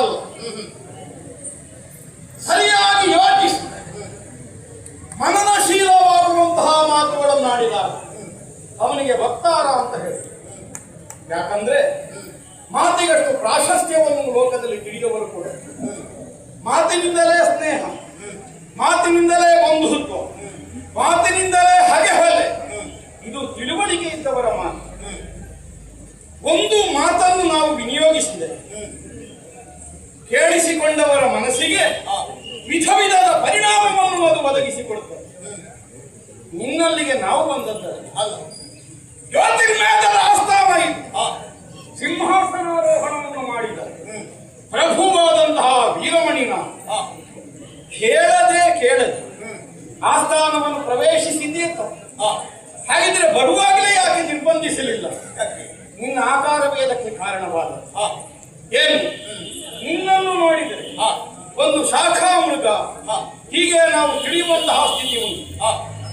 ಮಾತಲ್ಲ. ಸರಿಯಾಗಿ ಯೋಚಿಸಿ ಮನನಶೀಲವಾಗುವಂತಹ ಮಾತುಗಳನ್ನಾಡಿದಾಗ ಅವನಿಗೆ ವಕ್ತಾರ ಅಂತ ಹೇಳಿ. ಯಾಕಂದ್ರೆ ಮಾತಿಗಷ್ಟು ಪ್ರಾಶಸ್ತ್ಯವನ್ನು ಲೋಕದಲ್ಲಿ ತಿಳಿದವರು ಕೂಡ ಮಾತಿನಿಂದಲೇ ಸ್ನೇಹ, ಮಾತಿನಿಂದಲೇ ಬಂಧುತ್ವ, ಮಾತಿನಿಂದಲೇ ಹಗೆಹೊಲೆ, ಇದು ತಿಳುವಳಿಕೆ ಇದ್ದವರ ಮಾತು. ಒಂದು ಮಾತನ್ನು ನಾವು ವಿನಿಯೋಗಿಸಿದರೆ ಕೇಳಿಸಿಕೊಂಡವರ ಮನಸ್ಸಿಗೆ ವಿಧ ವಿಧದ ಪರಿಣಾಮವನ್ನು ಅದು ಒದಗಿಸಿಕೊಡುತ್ತದೆ. ನಿನ್ನಲ್ಲಿಗೆ ನಾವು ಬಂದದ್ದಲ್ಲ, ಜ್ಯೋತಿರ್ಮೇಧದ ಆಸ್ಥಾನ ಇದು. ಸಿಂಹಾಸನಾರೋಹಣವನ್ನು ಮಾಡಿದ ಪ್ರಭುವಾದಂತಹ ವೀರಮಣಿನ ಕೇಳದೆ ಆಸ್ಥಾನವನ್ನು ಪ್ರವೇಶಿಸಿದ್ದೇ ತಪ್ಪು. ಹಾಗಿದ್ರೆ ಬರುವಾಗಲೇ ಯಾಕೆ ನಿರ್ಬಂಧಿಸಲಿಲ್ಲ? ನಿನ್ನ ಆಕಾರವೇದಕ್ಕೆ ಕಾರಣವಾದ ಏನು? ನಿನ್ನನ್ನು ನೋಡಿದರೆ ಒಂದು ಶಾಖಾ ಮೃಗ ಹೀಗೆ ನಾವು ತಿಳಿಯುವಂತಹ ಸ್ಥಿತಿ ಉಂಟು.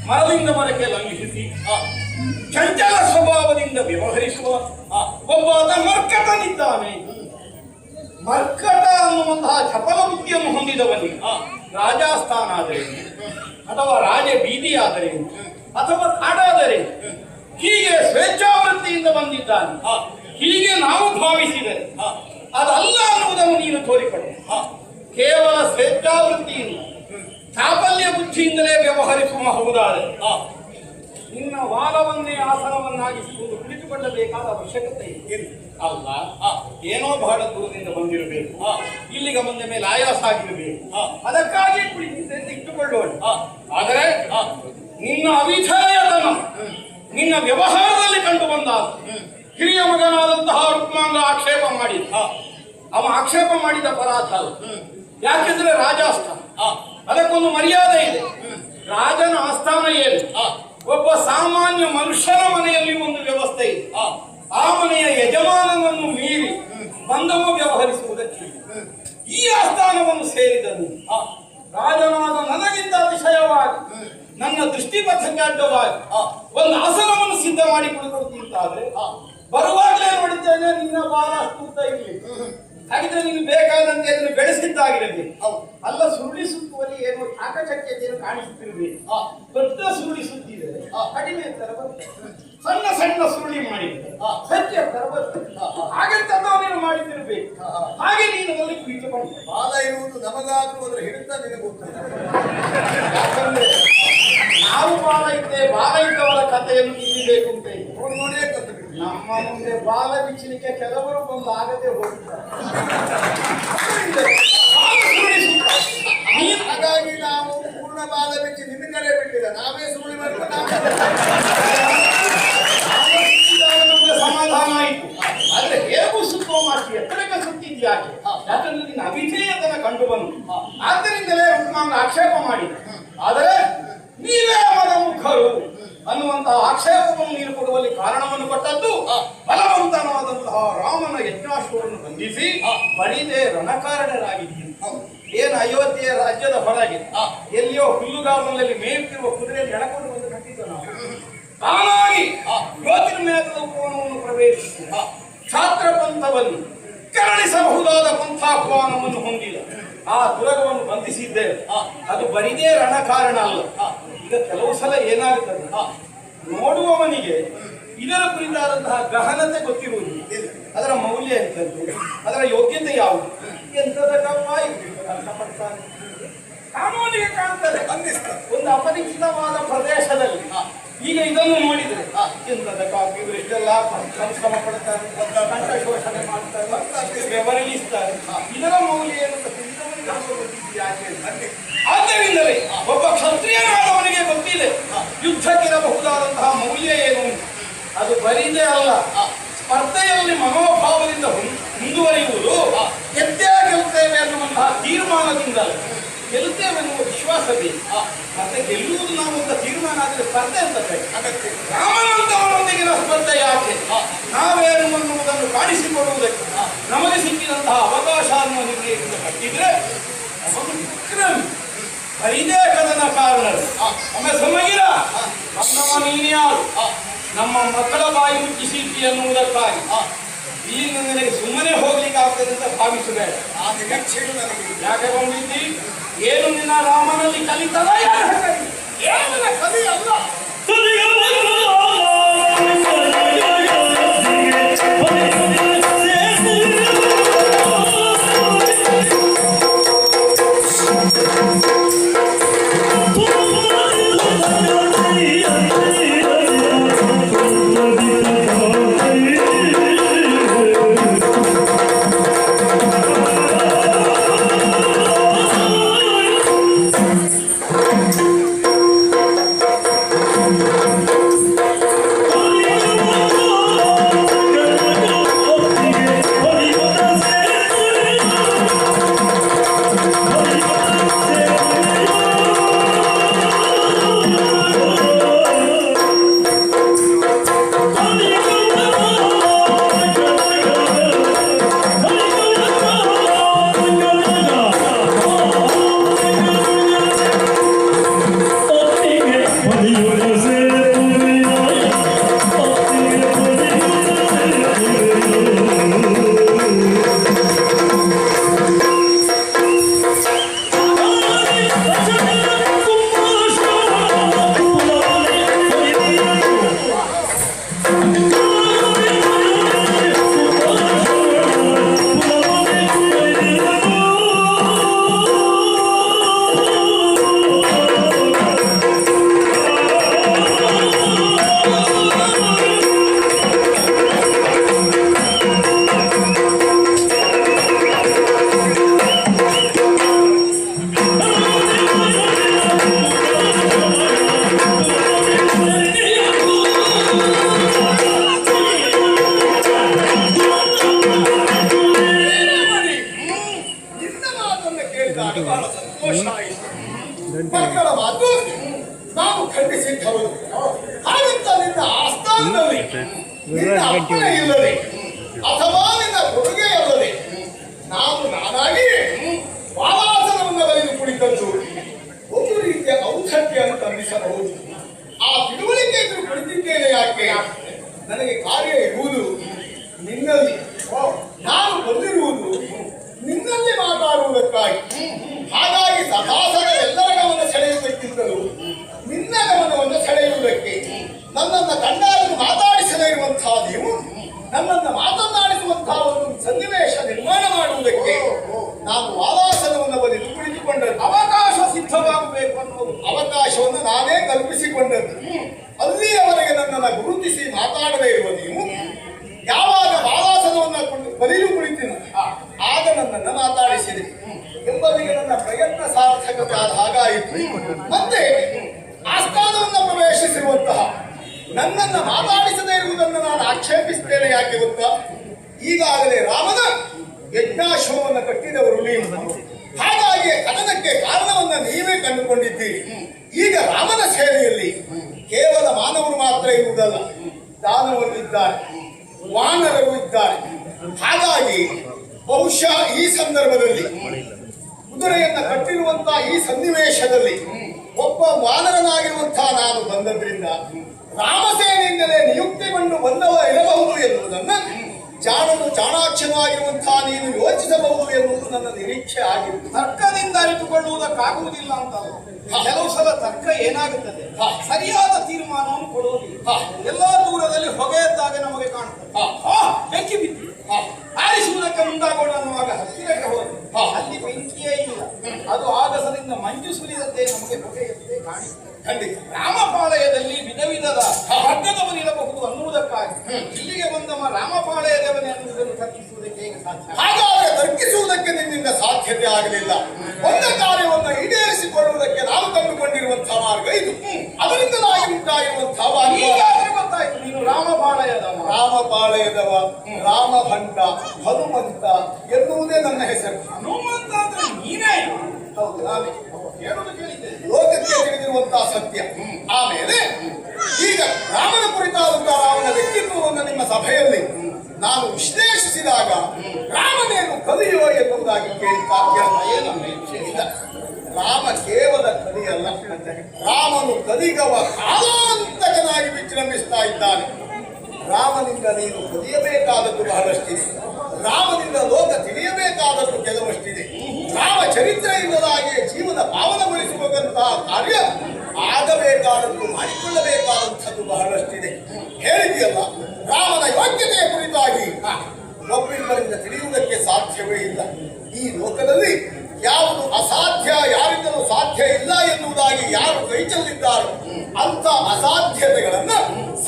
ಮರದಿಂದ ಮರಕ್ಕೆ ಲಂಘಿಸಿ ಚಂಚಲ ಸ್ವಭಾವದಿಂದ ವ್ಯವಹರಿಸುವ ಒಬ್ಬ ಮರ್ಕಟನಿದ್ದಾನೆ. ಮರ್ಕಟ ಅನ್ನುವಂತಹ ಚಪಲ ಬುದ್ಧಿಯನ್ನು ಹೊಂದಿದವನಿಗೆ ರಾಜಾಸ್ಥಾನ ಆದರೆ ಅಥವಾ ರಾಜ ಬೀದಿ ಆದರೆ ಅಥವಾ ಕಾಡಾದರೆ ಹೀಗೆ ಸ್ವೇಚ್ಛಾವೃತ್ತಿಯಿಂದ ಬಂದಿದ್ದಾನೆ ಹೀಗೆ ನಾವು ಭಾವಿಸಿದರೆ ಅದಲ್ಲ ಅನ್ನುವುದನ್ನು ನೀನು ತೋರಿಕೊಟ್ಟೆ. ಕೇವಲ ಸ್ವೇಚ್ಛಾವೃತ್ತಿಯಿಂದ ಚಾಪಲ್ಯ ಬುದ್ಧಿಯಿಂದಲೇ ವ್ಯವಹರಿಸುವ ಹೌದಾದರೆ ನಿನ್ನ ವಾಲವನ್ನೇ ಆಸನವನ್ನಾಗಿಸಿಕೊಂಡು ಕುಳಿತುಕೊಳ್ಳಬೇಕಾದ ಅವಶ್ಯಕತೆ ಇಲ್ಲ. ಅಲ್ಲ, ಏನೋ ಬಹಳ ದೂರದಿಂದ ಬಂದಿರಬೇಕು, ಇಲ್ಲಿಗೆ ಬಂದ ಮೇಲೆ ಆಯಾಸ ಆಗಿರಬೇಕು, ಅದಕ್ಕಾಗಿ ಕುಳಿತಿದ್ದೆ ಅಂತ ಇಟ್ಟುಕೊಳ್ಳೋಣ. ಆದರೆ ನಿನ್ನ ಅವಿಧೇಯತನ ನಿನ್ನ ವ್ಯವಹಾರದಲ್ಲಿ ಕಂಡು ಬಂದಾಗ ಹಿರಿಯ ಮಗನಾದಂತಹ ರುಕ್ಮಾಂಗ ಆಕ್ಷೇಪ ಮಾಡಿದ. ಅವ ಆಕ್ಷೇಪ ಮಾಡಿದ ಅಪರಾಧ ಅಲ್ಲ. ಯಾಕೆಂದ್ರೆ ರಾಜಾಸ್ಥಾನ, ಅದಕ್ಕೊಂದು ಮರ್ಯಾದೆ ಇದೆ. ರಾಜನ ಆಸ್ಥಾನ ಏನು? ಒಬ್ಬ ಸಾಮಾನ್ಯ ಮನುಷ್ಯನ ಮನೆಯಲ್ಲಿ ಒಂದು ವ್ಯವಸ್ಥೆ ಇದೆ. ಆ ಮನೆಯ ಯಜಮಾನನನ್ನು ಮೀರಿ ಬಂದವ ವ್ಯವಹರಿಸುವುದಕ್ಕೆ ಈ ಆಸ್ಥಾನವನ್ನು ಸೇರಿದನು. ರಾಜನಾದ ನನಗಿಂತ ಅತಿಶಯವಾಗಿ ನನ್ನ ದೃಷ್ಟಿಪಥಕ್ಕೆ ಅಡ್ಡವಾಗಿ ಒಂದು ಆಸನವನ್ನು ಸಿದ್ಧ ಮಾಡಿ ಕುಳಿತಂತಾದ್ರೆ ಬರುವಾಗಲೇ ನೋಡಿದ್ದೇನೆ ನಿನ್ನ ಬಾಲ ಅಷ್ಟು ಉದ್ದ ಇರಲಿ. ಹಾಗಿದ್ರೆ ನಿಮ್ಗೆ ಬೇಕಾದಂತೆ ಅದನ್ನು ಬೆಳೆಸಿದ್ದಾಗಿರಬೇಕು. ಅಲ್ಲ, ಸುರುಳಿ ಸುತ್ತುವಲ್ಲಿ ಏನೋ ಚಾಕಚಕ್ಯತೆಯನ್ನು ಕಾಣಿಸುತ್ತಿರಬೇಕು. ದೊಡ್ಡ ಸುರುಳಿ ಸುತ್ತಿದರೆ ಕಡಿಮೆ ತರ ಬರ್ತದೆ, ಸಣ್ಣ ಸಣ್ಣ ಸುರುಳಿ ಮಾಡಿದ್ರೆ ಸತ್ಯ ತರ ಬರ್ತದೆ. ಹಾಗೆ ನೀನು ಮಾಡಿದ್ದಿರಬೇಕು. ಹಾಗೆ ನೀನು ಅಲ್ಲಿ ಕುಳಿತುಕೊಂಡು ಬಾಲ ಇರುವುದು ನಮಗಾದ್ರೂ ಅದರ ಹಿಡಿತ ನಿನಗೆ ಗೊತ್ತಿಲ್ಲ. ಯಾಕಂದ್ರೆ ನಾವು ಬಾಲ ಇದ್ದವರ ಕಥೆಯನ್ನು ತಿಳಿಬೇಕು ಅಂತ ನೋಡೇ ಕಥೆ. ನಮ್ಮ ಮುಂದೆ ಬಾಲ ಬಿಚ್ಚಲಿಕ್ಕೆ ಕೆಲವರು ಬಂದು ಆಗದೆ ಹೋಗ್ತಾರೆ. ಹಾಗಾಗಿ ನಾವು ಪೂರ್ಣ ಬಾಲ ಬಿಚ್ಚಿ ನಿನ್ನ ಕಡೆ ಬಿಟ್ಟಿದ ನಾವೇ ಸುಳ್ಳಿ ನಮಗೆ ಸಮಾಧಾನ ಆಯಿತು. ಆದ್ರೆ ಹೇಗೂ ಸುತ್ತುವ ಮಾತಿ ಎತ್ತರಕ್ಕೆ ಸುತ್ತಿದ್ಯಾಕೆ? ಯಾಕಂದ್ರೆ ನಿನ್ನ ಅವಿಧೇಯತನ ಕಂಡು ಬಂತು. ಆದ್ದರಿಂದಲೇ ರುಕ್ಮಾಂಗ ಆಕ್ಷೇಪ ಮಾಡಿದ. ಆದರೆ ನೀವೇ ಅವರ ಮುಖರು ಅನ್ನುವಂತಹ ಆಕ್ಷೇಪವನ್ನು ನೀನು ಕೊಡುವಲ್ಲಿ ಕಾರಣವನ್ನು ಕೊಟ್ಟದ್ದು ಬಲವಂತನಾದಂತಹ ರಾಮನ ಯಜ್ಞಾಶ್ವವನ್ನು ಬಂಧಿಸಿ ಬಳಿದೆ ರಣಕಾರಣರಾಗಿದ್ದೀರಿ. ಏನು ಅಯೋಧ್ಯೆಯ ರಾಜ್ಯದ ಹೊರಗೆ ಎಲ್ಲಿಯೋ ಹುಲ್ಲುಗಾವಲಲ್ಲಿ ಮೇಯುತ್ತಿರುವ ಕುದುರೆಯನ್ನು ಎಳಕೊಂಡು ಬಂದು ಕಟ್ಟಿದ್ದು ನಾವು ತಾನಾಗಿ ಜ್ಯೋತಿರ್ಮೇಧದ ಉಪವನವನ್ನು ಪ್ರವೇಶಿಸಿ ಛಾತ್ರ ಪಂಥವನ್ನು ಕೆರಳಿಸಬಹುದಾದ ಪಂಥಾಹ್ವಾನವನ್ನು ಹೊಂದಿದ ಆ ದುರಗವನ್ನು ಬಂಧಿಸಿದ್ದೇವೆ. ಅದು ಬರಿದೇ ರಣಕಾರಣ ಅಲ್ಲ. ಈಗ ಕೆಲವು ಸಲ ಏನಾಗುತ್ತದೆ, ನೋಡುವವನಿಗೆ ಇದರ ಕುರಿತಾದಂತಹ ಗಹನತೆ ಗೊತ್ತಿರುವುದು, ಅದರ ಮೌಲ್ಯ ಎಂತದ್ದು, ಅದರ ಯೋಗ್ಯತೆ ಯಾವುದು, ಎಂತದ ಕಷ್ಟಪಡ್ತಾನೆ ಕಾನೂನಿಗೆ ಕಾಣ್ತದೆ. ಒಂದು ಅಪರಿಚಿತವಾದ ಪ್ರದೇಶದಲ್ಲಿ ಈಗ ಇದನ್ನು ನೋಡಿದ್ರೆ ಎಂತದ ಕಾಪಿ ಇವರಿಷ್ಟೆಲ್ಲ ಪರಿಶ್ರಮ ಪಡ್ತಾರೆ, ಕಂಠ ಶೋಷಣೆ ಮಾಡ್ತಾರೆ, ವ್ಯವಹರಿಸ್ತಾರೆ. ಇದರ ಮೌಲ್ಯ ಏನು ಆದ್ದರಿಂದಲೇ ಒಬ್ಬ ಕ್ಷತ್ರಿಯನಾದವನಿಗೆ ಗೊತ್ತಿದೆ ಯುದ್ಧಕ್ಕಿರಬಹುದಾದಂತಹ ಮೌಲ್ಯ ಏನು. ಅದು ಬರೀದೇ ಅಲ್ಲ, ಸ್ಪರ್ಧೆಯಲ್ಲಿ ಮನೋಭಾವದಿಂದ ಮುಂದುವರಿಯುವುದು ಗೆದ್ದೇ ಗೆಲ್ತೇವೆ ಅನ್ನುವಂತಹ ತೀರ್ಮಾನದಿಂದಲೇ ಗೆಲ್ತೇವೆ ಎನ್ನುವ ವಿಶ್ವಾಸ ಬೇಕು. ಮತ್ತೆ ಗೆಲ್ಲುವುದು ನಾವು ಅಂತ ತೀರ್ಮಾನ ಆದರೆ ಸ್ಪರ್ಧೆ ಅಂತ ಬೇಕು. ರಾಮನಂತವರೊಂದಿಗಿನ ಸ್ಪರ್ಧೆ ಯಾಕೆ? ನಾವೇನು ಅನ್ನುವುದನ್ನು ಕಾಣಿಸಿಕೊಡುವುದಕ್ಕೆ ನಮಗೆ ಸಿಕ್ಕಿದಂತಹ ಅವಕಾಶ ಅನ್ನುವ ನಿರ್ಣಯದಿಂದ ಕಟ್ಟಿದ್ರೆ ಅವನು ವಿಕ್ರಮಿ ಬರಿದೇ ಕದನ ಕಾರಣರು. ಒಮ್ಮೆ ಸಮಗಿರ ನಮ್ಮವ ನೀನ್ಯಾರು ನಮ್ಮ ಮಕ್ಕಳ ಬಾಯಿ ಮುಚ್ಚಿಸಿದ್ದಿ ಅನ್ನುವುದಕ್ಕಾಗಿ ಈಗ ನನಗೆ ಸುಮ್ಮನೆ ಹೋಗ್ಲಿಕ್ಕೆ ಆಗ್ತದೆ ಅಂತ ಭಾವಿಸಬೇಡ. ಆ ನಿರೀಕ್ಷೆಯು ನನಗೆ ಯಾಕೆ ಬಂದಿದ್ದಿ? ಏನು ನಿನ್ನ ರಾಮನಲ್ಲಿ ಕಲಿತದ? ಕೇವಲ ಕಲಿ ಅಲ್ಲ, ಬಹಳ ಸಂತೋಷ ಆಯಿತು. ಮಕ್ಕಳ ಮಾತು ನಾವು ಖಂಡಿಸಿದ್ದವರು. ಹಾಗಂತ ನಿನ್ನ ಆಸ್ಥಾನದಲ್ಲಿ ನಿನ್ನ ಅಪ್ಪಣೆ ಇಲ್ಲದೆ ಅಥವಾ ನಿನ್ನ ಕೊಡುಗೆ ಇಲ್ಲದೆ ನಾನಾಗಿ ಬಾಲಾಸನವನ್ನು ಬರೆದು ಕುಳಿತದ್ದು ಒಂದು ರೀತಿಯ ಔಷಧ್ಯ ಅಂತ ಅನ್ನಿಸಬಹುದು. ಆ ತಿಳುವಳಿಕೆ ಎದುರು ಕುಳಿತಿದ್ದೇನೆ ಯಾಕೆ? ನನಗೆ ಕಾರ್ಯ ಇರುವುದು ನಿನ್ನಲ್ಲಿ, ನಾನು ಬಂದಿರುವುದು ನಿನ್ನಲ್ಲಿ ಮಾತಾಡುವುದಕ್ಕಾಗಿ. ಹಾಗಾಗಿ ಸದಾಸದ ಎಲ್ಲರ ಗಮನ ಸೆಳೆಯುವುದಕ್ಕಿಂತಲೂ ನಿನ್ನ ಗಮನವನ್ನು ಸೆಳೆಯುವುದಕ್ಕೆ, ನನ್ನನ್ನು ಕಂಡಾದರೂ ಮಾತಾಡಿಸದೇ ಇರುವಂತಹ ನೀವು ನನ್ನನ್ನು ಮಾತನಾಡಿಸುವಂತಹ ಒಂದು ಸನ್ನಿವೇಶ ನಿರ್ಮಾಣ ಮಾಡುವುದಕ್ಕೆ ನಾನು ವಾದಾಸನವನ್ನು ಬರೆದು ಕುಳಿತುಕೊಂಡದ್ದು. ಅವಕಾಶ ಸಿದ್ಧವಾಗಬೇಕು ಅನ್ನೋದು ಅವಕಾಶವನ್ನು ನಾನೇ ಕಲ್ಪಿಸಿಕೊಂಡದ್ದು. ಅಲ್ಲಿಯವರೆಗೆ ನನ್ನನ್ನು ಗುರುತಿಸಿ ಮಾತಾಡದೇ ಇರುವ ನೀವು ಯಾವಾಗ ವಾದಾಸನವನ್ನು ಬರೆದು ಕುಳಿತೀನಿ ಆಗ ನನ್ನನ್ನು ಮಾತಾಡಿಸಿದೆ ಎಂಬುದಕ್ಕೆ ನನ್ನ ಪ್ರಯತ್ನ ಸಾರ್ಥಕತೆ ಆದ ಹಾಗಾಯಿತು. ಮತ್ತೆ ಆಸ್ಥಾನವನ್ನು ಪ್ರವೇಶಿಸಿರುವಂತಹ ನನ್ನನ್ನು ಮಾತಾಡಿಸದೇ ಇರುವುದನ್ನು ನಾನು ಆಕ್ಷೇಪಿಸುತ್ತೇನೆ. ಯಾಕೆ ಗೊತ್ತಾ? ಈಗಾಗಲೇ ರಾಮನ ಯಜ್ಞಾಶ್ವವನ್ನು ಕಟ್ಟಿದವರು ನೀವು. ಹಾಗಾಗಿ ಕದನಕ್ಕೆ ಕಾರಣವನ್ನು ನೀವೇ ಕಂಡುಕೊಂಡಿದ್ದೀರಿ. ಈಗ ರಾಮನ ಸೇವೆಯಲ್ಲಿ ಕೇವಲ ಮಾನವರು ಮಾತ್ರ ಇರುವುದಲ್ಲ, ದಾನವರು ಇದ್ದಾರೆ, ವಾನರರು ಇದ್ದಾರೆ. ಹಾಗಾಗಿ ಬಹುಶಃ ಈ ಸಂದರ್ಭದಲ್ಲಿ ಕುದುರೆಯನ್ನ ಕಟ್ಟಿರುವಂತಹ ಈ ಸನ್ನಿವೇಶದಲ್ಲಿ ಒಬ್ಬ ವಾನರನಾಗಿರುವಂತಹ ನಾನು ಬಂದದ್ರಿಂದ ರಾಮಸೇನೆಯಿಂದಲೇ ನಿಯುಕ್ತಿಗೊಂಡು ಬಂದವ ಇರಬಹುದು ಎನ್ನುವುದನ್ನು ಜಾಣನು ಚಾಣಾಕ್ಷನೂ ಆಗಿರುವಂತಹ ನೀನು ಯೋಚಿಸಬಹುದು ಎನ್ನುವುದು ನನ್ನ ನಿರೀಕ್ಷೆ ಆಗಿತ್ತು. ತರ್ಕದಿಂದ ಅರಿತುಕೊಳ್ಳುವುದಕ್ಕಾಗುವುದಿಲ್ಲ ಅಂತ ಕೆಲವು ಸಲ ತರ್ಕ ಏನಾಗುತ್ತದೆ, ಸರಿಯಾದ ತೀರ್ಮಾನವನ್ನು ಕೊಡುವುದಿಲ್ಲ. ಎಲ್ಲಾ ದೂರದಲ್ಲಿ ಹೊಗೆ ಎದ್ದಾಗ ನಮಗೆ ಕಾಣುತ್ತದೆ. ಬೆಂಕಿ ಬಿದ್ದು ಆರಿಸುವುದಕ್ಕೆ ಮುಂದಾಗೋಣ ಅನ್ನುವಾಗ ಹತ್ತಿರಕ್ಕೆ ಹೋಗಿ ಅಲ್ಲಿ ಬೆಂಕಿಯೇ ಇಲ್ಲ, ಅದು ಆಗಸದಿಂದ ಮಂಜು ಸುರಿದಂತೆ ನಮಗೆ ಹೊಗೆ ಎದ್ದೇ ಕಾಣಿಸುತ್ತದೆ. ಖಂಡಿತ ರಾಮಪಾಳಯದಲ್ಲಿ ವಿಧ ವಿಧದ ವರ್ಗದವನಿರಬಹುದು ಅನ್ನುವುದಕ್ಕಾಗಿ ಇಲ್ಲಿಗೆ ಬಂದವ ರಾಮಪಾಳಯದವನೇ ಅನ್ನುವುದನ್ನು ತರ್ಕಿಸುವುದಕ್ಕೆ ಹೇಗೆ ಸಾಧ್ಯ? ಹಾಗಾದರೆ ತರ್ಕಿಸುವುದಕ್ಕೆ ನಿನ್ನಿಂದ ಸಾಧ್ಯತೆ ಆಗಲಿಲ್ಲ. ಒಂದ ಕಾರ್ಯವನ್ನು ಈಡೇರಿಸಿಕೊಳ್ಳುವುದಕ್ಕೆ ನಾವು ಕಂಡುಕೊಂಡಿರುವಂತಹ ಮಾರ್ಗ ಇದು. ಅದರಿಂದಲಾಗಿ ಉಂಟಾಗಿರುವಂತಹ ಈಗಾಗಲೇ ಗೊತ್ತಾಯ್ತು ನೀನು ರಾಮಪಾಳಯದವ. ರಾಮಭಂಟ, ಹನುಮಂತ ಎನ್ನುವುದೇ ನನ್ನ ಹೆಸರು. ಹನುಮಂತ ಅಂದ್ರೆ ನೀನೇ? ಹೌದು, ನಾನೇ. ಹೇಳುವುದು ಕೇಳಿದ್ದೆ, ಲೋಕಕ್ಕೆ ತಿಳಿದಿರುವಂತಹ ಸತ್ಯ. ಆಮೇಲೆ ಈಗ ರಾಮನ ಕುರಿತಾದಂತಹ ರಾಮನ ವ್ಯಕ್ತಿತ್ವವನ್ನು ನಿಮ್ಮ ಸಭೆಯಲ್ಲಿ ನಾನು ವಿಶ್ಲೇಷಿಸಿದಾಗ ರಾಮನೇನು ಕಲಿಯೋ ಎನ್ನುವುದಾಗಿ ಕೇಳ್ತಾ ರಾಮ ಕೇವಲ ಕಲಿಯಲ್ಲ, ರಾಮನು ಕಲಿಗವ ಕಾಲಾಂತಕನಾಗಿ ವಿಜೃಂಭಿಸ್ತಾ ಇದ್ದಾನೆ. ರಾಮನಿಂದ ನೀನು ಕಲಿಯಬೇಕಾದದ್ದು ಬಹಳಷ್ಟಿದೆ. ರಾಮನಿಂದ ಲೋಕ ತಿಳಿಯಬೇಕಾದದ್ದು ಕೆಲವಷ್ಟಿದೆ. ರಾಮ ಚರಿತ್ರೆ ಇಲ್ಲದಾಗಿ ಜೀವನ ಪಾವನಗೊಳಿಸುವಂತಹ ಕಾರ್ಯ ಆಗಬೇಕಾದದ್ದು ಮಾಡಿಕೊಳ್ಳಬೇಕಾದಂಥದ್ದು ಬಹಳಷ್ಟಿದೆ. ಹೇಳಿದೆಯಲ್ಲ, ರಾಮನ ಯೋಗ್ಯತೆಯ ಕುರಿತಾಗಿ ಒಬ್ಬರಿಬ್ಬರಿಂದ ತಿಳಿಯುವುದಕ್ಕೆ ಸಾಧ್ಯವೇ ಇಲ್ಲ. ಈ ಲೋಕದಲ್ಲಿ ಯಾವುದು ಅಸಾಧ್ಯ, ಯಾರಿಂದಲೂ ಸಾಧ್ಯ ಇಲ್ಲ ಎನ್ನುವುದಾಗಿ ಯಾರು ಕೈ ಚೆಲ್ಲಿದ್ದಾರೋ ಅಂಥ ಅಸಾಧ್ಯತೆಗಳನ್ನ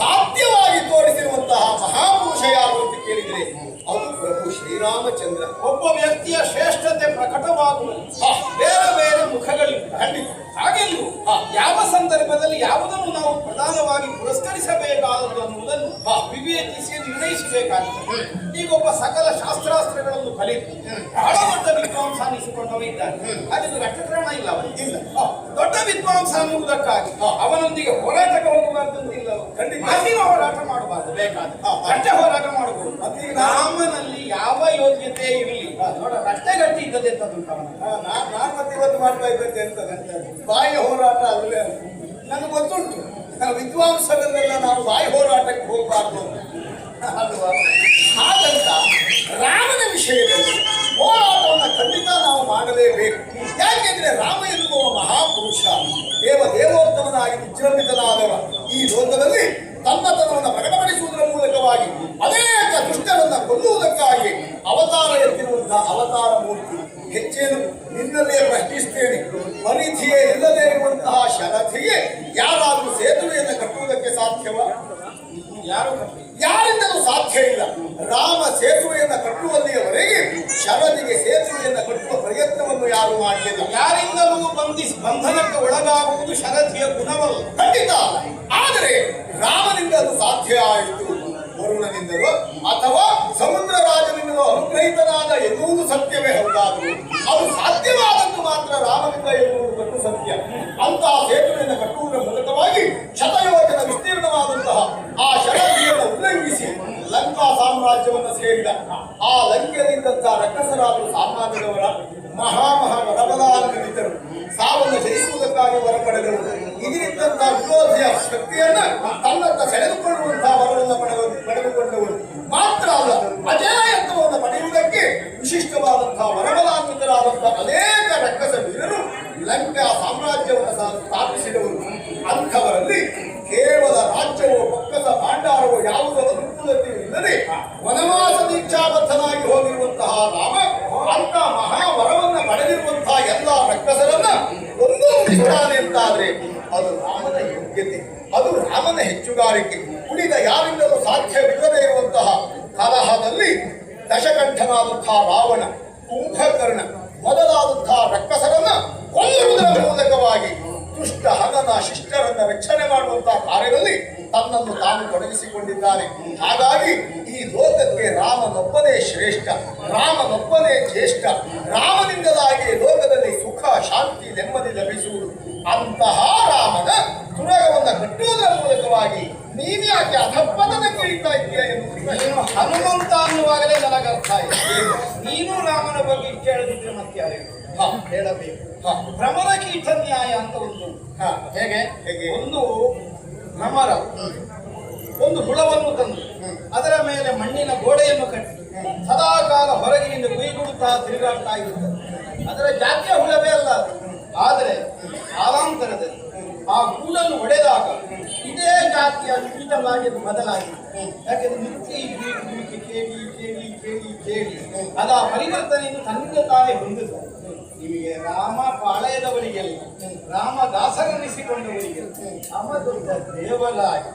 ಸಾಧ್ಯವಾಗಿ ತೋರಿಸಿರುವಂತಹ ಮಹಾಪುರುಷ ಯಾರು ಅಂತ ಕೇಳಿದರೆ ಅದು ಪ್ರಭು ಶ್ರೀರಾಮಚಂದ್ರ. ಒಬ್ಬ ವ್ಯಕ್ತಿಯ ಶ್ರೇಷ್ಠತೆ ಪ್ರಕಟವಾಗುವುದು ಬೇರೆ ಬೇರೆ ಮುಖಗಳಿಂದ ಖಂಡಿತ. ಹಾಗೆಲ್ಲೂ ಯಾವ ಸಂದರ್ಭದಲ್ಲಿ ಯಾವುದನ್ನು ನಾವು ಪ್ರಧಾನವಾಗಿ ಪುರಸ್ಕರಿಸಬೇಕಾದದ್ದು ಅನ್ನುವುದನ್ನು ವಿವೇಚಿಸಿ ನಿರ್ಣಯಿಸಬೇಕಾಗಿದೆ. ಈಗ ಒಬ್ಬ ಸಕಲ ಶಾಸ್ತ್ರಾಸ್ತ್ರಗಳನ್ನು ಕಲಿತು ಬಹಳ ದೊಡ್ಡ ವಿದ್ವಾಂಸ ಅನ್ನಿಸಿಕೊಂಡವ ಇದ್ದಾನೆ. ಅದನ್ನು ರಕ್ತತ್ರಣ ಇಲ್ಲ ಅವನಿಗೆ ಇಲ್ಲ. ದೊಡ್ಡ ವಿದ್ವಾಂಸ ಅನ್ನುವುದಕ್ಕಾಗಿ ಅವನೊಂದಿಗೆ ಹೋರಾಟಕ್ಕೆ ಹೋಗಬಾರ್ದಂತಿಲ್ಲ. ಖಂಡಿತ ಹೋರಾಟ ಮಾಡಬಾರ್ದು, ಬೇಕಾದ್ರೆ ರಟ್ಟೆ ಹೋರಾಟ ಮಾಡಬಹುದು. ರಾಮನಲ್ಲಿ ಯಾವ ಯೋಗ್ಯತೆ ಇರಲಿ, ನೋಡ ರಟ್ಟೆ ಗಟ್ಟಿ ಇದ್ದದೆ ಅಂತದುಂಟು ಅವನ. ನಾನು ಮತ್ತೆ ಇವತ್ತು ಮಾಡ್ತಾ ಇದ್ದದ್ದು ಎಂತದಂತೆ ಬಾಯಿ ಹೋರಾಟ ಅಲ್ಲವೇ ನನಗೆ ಗೊತ್ತುಂಟು. ವಿದ್ವಾಂಸರನ್ನೆಲ್ಲ ನಾವು ಬಾಯಿ ಹೋರಾಟಕ್ಕೆ ಹೋಗಬಾರ್ದು ಅಲ್ವಾ. ಹಾಗಂತ ರಾಮನ ವಿಷಯದಲ್ಲಿ ಹೋರಾಟವನ್ನು ಖಂಡಿತ ನಾವು ಮಾಡಲೇಬೇಕು. ಯಾಕೆಂದ್ರೆ ರಾಮ ಎನ್ನುವ ಮಹಾಪುರುಷ ದೇವೋತ್ತಮನಾಗಿ ವಿಜೃಂಭಿತನಾದವ ಈ ಲೋಕದಲ್ಲಿ ತನ್ನತನವನ್ನು ಪ್ರಕಟಪಡಿಸುವುದರ ಮೂಲಕವಾಗಿ ಅನೇಕ ದುಷ್ಟರನ್ನ ಕೊಲ್ಲುವುದಕ್ಕಾಗಿ ಅವತಾರ ಎತ್ತಿರುವಂತಹ ಅವತಾರ ಮೂರ್ತಿ. ಹೆಚ್ಚೇನು ನಿನ್ನಲ್ಲೇ ಪ್ರಶ್ನಿಸ್ತೇನೆ, ಪರಿಧಿಯೇ ಇಲ್ಲದೇ ಇರುವಂತಹ ಶರಥಿಗೆ ಯಾರಾದರೂ ಸೇತುವೆಯನ್ನು ಕಟ್ಟುವುದಕ್ಕೆ ಸಾಧ್ಯವ? ಯಾರಿಂದಲೂ ಸಾಧ್ಯ ಇಲ್ಲ. ರಾಮ ಸೇತುವೆಯನ್ನು ಕಟ್ಟುವಲ್ಲಿಯವರೆಗೆ ಶರದಿಗೆ ಸೇತುವೆಯನ್ನು ಕಟ್ಟುವ ಪ್ರಯತ್ನವನ್ನು ಯಾರು ಮಾಡಲಿಲ್ಲ. ಯಾರಿಂದಲೂ ಬಂಧನಕ್ಕೆ ಒಳಗಾಗುವುದು ಶರಥಿಯ ಗುಣವಲ್ಲ, ಖಂಡಿತ. ಆದರೆ ರಾಮನಿಂದ ಅದು ಸಾಧ್ಯ ಆಯಿತು. ವರುಣನಿಂದಲೋ ಅಥವಾ ಸಮುದ್ರ ರಾಜನಿಂದಲೋ ಅನುಗ್ರಹಿತನಾದ ಎನ್ನುವುದು ಸತ್ಯವೇ ಹೌದಾದರೂ ಅದು ಸಾಧ್ಯವಾದದ್ದು ಮಾತ್ರ ರಾಮನಿಂದ ಎನ್ನುವುದು ಕಟ್ಟು ಸತ್ಯ. ಅಂತಹ ಸೇತುವೆಯನ್ನು ಕಟ್ಟುವುದರ ಮೂಲಕವಾಗಿ ಶತಯೋಜನ ವಿಸ್ತೀರ್ಣವಾದಂತಹ ಆ ಶರದಿಯನ್ನು ಉಲ್ಲಂಘಿಸಿ ಲಂಕಾ ಸಾಮ್ರಾಜ್ಯವನ್ನು ಸೇರಿದ ಆ ಲಂಕೆಯಲ್ಲಿದ್ದಂತಹ ರಕ್ಕಸರಾದರು ಸಾಮಾನ್ಯದವರ ಮಹಾ ವರಬಲಾನ್ವಿತರು, ಸಾವನ್ನು ಜಯಿಸುವುದಕ್ಕಾಗಿ ವರ ಪಡೆದವರು. ಇದರಿಂದಂತಹ ವಿರೋಧಿಯ ಶಕ್ತಿಯನ್ನ ತನ್ನತ್ತ ಸೆಳೆದುಕೊಳ್ಳುವಂತಹ ವರವನ್ನು ಪಡೆದುಕೊಂಡವರು ಮಾತ್ರ ಅಲ್ಲ, ಅಜೇಯತ್ವವನ್ನು ಪಡೆಯುವುದಕ್ಕೆ ವಿಶಿಷ್ಟವಾದಂತಹ ವರಬಲಾನ್ವಿತರಾದಂತಹ ಅನೇಕ ರಕ್ಕಸ ವೀರರು ಲಂಕಾ ಸಾಮ್ರಾಜ್ಯವನ್ನು ಸ್ಥಾಪಿಸಿದವರು. ಅಂಥವರಲ್ಲಿ ಕೇವಲ ರಾಜ್ಯವೋ ಪಕ್ಕದ ಭಾಂಡಾರವೋ ಯಾವುದೋ ಅನುಕೂಲತೆಯೂ ಇಲ್ಲದೆ ವನವಾಸ ದೀಕ್ಷಾಬದ್ಧನಾಗಿ ಹೋಗಿರುವಂತಹ ರಾಮ ಅಂತ ಮಹಾವರವನ್ನು ಪಡೆದಿರುವಂತಹ ಎಲ್ಲ ರಕ್ಕಸರನ್ನ ಒಂದು ಮುಗಿಸ್ತಾನೆ ಅಂತಾದ್ರೆ ಅದು ರಾಮನ ಯೋಗ್ಯತೆ, ಅದು ರಾಮನ ಹೆಚ್ಚುಗಾರಿಕೆ. ಉಳಿದ ಯಾರಿಂದಲೂ ಸಾಧ್ಯವಿಲ್ಲದೆ ಇರುವಂತಹ ಕಲಹದಲ್ಲಿ ದಶಕಂಠನಾದಂತಹ ರಾವಣ, ಕುಂಭಕರ್ಣ ಮೊದಲಾದಂತಹ ರಕ್ಕಸರನ್ನ ಕೊಲ್ಲುವುದರ ಮೂಲಕವಾಗಿ ದುಷ್ಟ ಹನನ ಶಿಷ್ಟರನ್ನ ರಕ್ಷಣೆ ಮಾಡುವಂತಹ ಕಾರ್ಯದಲ್ಲಿ ತನ್ನನ್ನು ತಾನು ತೊಡಗಿಸಿಕೊಂಡಿದ್ದಾನೆ. ಹಾಗಾಗಿ ಈ ಲೋಕಕ್ಕೆ ರಾಮನೊಬ್ಬನೇ ಶ್ರೇಷ್ಠ, ರಾಮನೊಬ್ಬನೇ ಜ್ಯೇಷ್ಠ. ರಾಮನಿಂದಲಾಗಿ ಲೋಕದಲ್ಲಿ ಸುಖ ಶಾಂತಿ ನೆಮ್ಮದಿ ಲಭಿಸುವುದು. ಅಂತಹ ರಾಮನ ತುರಗವನ್ನು ಕಟ್ಟುವುದರ ಮೂಲಕವಾಗಿ ನೀನ್ಯಾಕೆ ಅಧಪ್ಪದನ ಕೇಳ್ತಾ ಇದೆಯಾ ನೀನು ಹನುಮಂತ ಅನ್ನುವಾಗಲೇ ನನಗರ್ಥ ಆಯಿತು. ನೀನು ರಾಮನ ಬಗ್ಗೆ ಕೇಳದಿದ್ರೆ ಮತ್ತೆ ಹೇಳಬೇಕು. ಭ್ರಮರ ಕೀಟ ನ್ಯಾಯ ಅಂತ ಒಂದು ಹೇಗೆ ಒಂದು ಭ್ರಮರ ಒಂದು ಹುಳವನ್ನು ತಂದು ಅದರ ಮೇಲೆ ಮಣ್ಣಿನ ಗೋಡೆಯನ್ನು ಕಟ್ಟಿ ಸದಾಕಾಲ ಹೊರಗಿನಿಂದ ಕುಯ್ಗುಡುತ್ತಾ ತಿರುಗಾಡ್ತಾ ಇರುತ್ತದೆ. ಅದರ ಜಾತಿಯ ಹುಳವೇ ಅಲ್ಲ ಅದು. ಆದರೆ ಕಾಲಾಂತರದಲ್ಲಿ ಆ ಗೂಡನ್ನು ಒಡೆದಾಗ ಇದೇ ಜಾತಿಯ ಕೀಟವಾಗಿ ಅದು ಬದಲಾಗಿದೆ. ಯಾಕೆಂದ್ರೆ ನಿತ್ಯ ಈ ಕೇಳಿ ಕೇಳಿ ಕೇಳಿ ಕೇಳಿ ಅದ ಪರಿವರ್ತನೆಯನ್ನು ತನ್ನಿಂದ ತಾನೇ ಹೊಂದುತ್ತದೆ. ನಿಮಗೆ ರಾಮ ಪಾಳಯದವರಿಗೆಲ್ಲ, ರಾಮದಾಸರನ್ನಿಸಿಕೊಂಡವರಿಗೆಲ್ಲ ಅವ ದೊಡ್ಡ ದೇವರಾಗಿ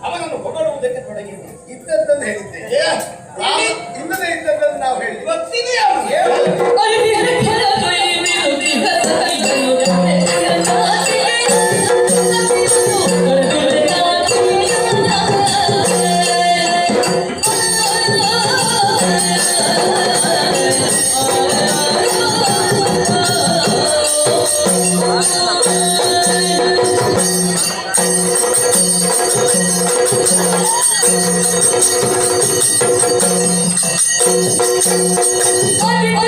ಅವನನ್ನು ಹೊಗಳುವುದಕ್ಕೆ ತೊಡಗಿದೆ. ಇದ್ದದ್ದನ್ನು ಹೇಳಿದ್ದೆ, ಇನ್ನದೇ ಇದ್ದದ್ದನ್ನು ನಾವು ಹೇಳಿದ್ವಿ. ಗೊತ್ತಿದೆ Bye.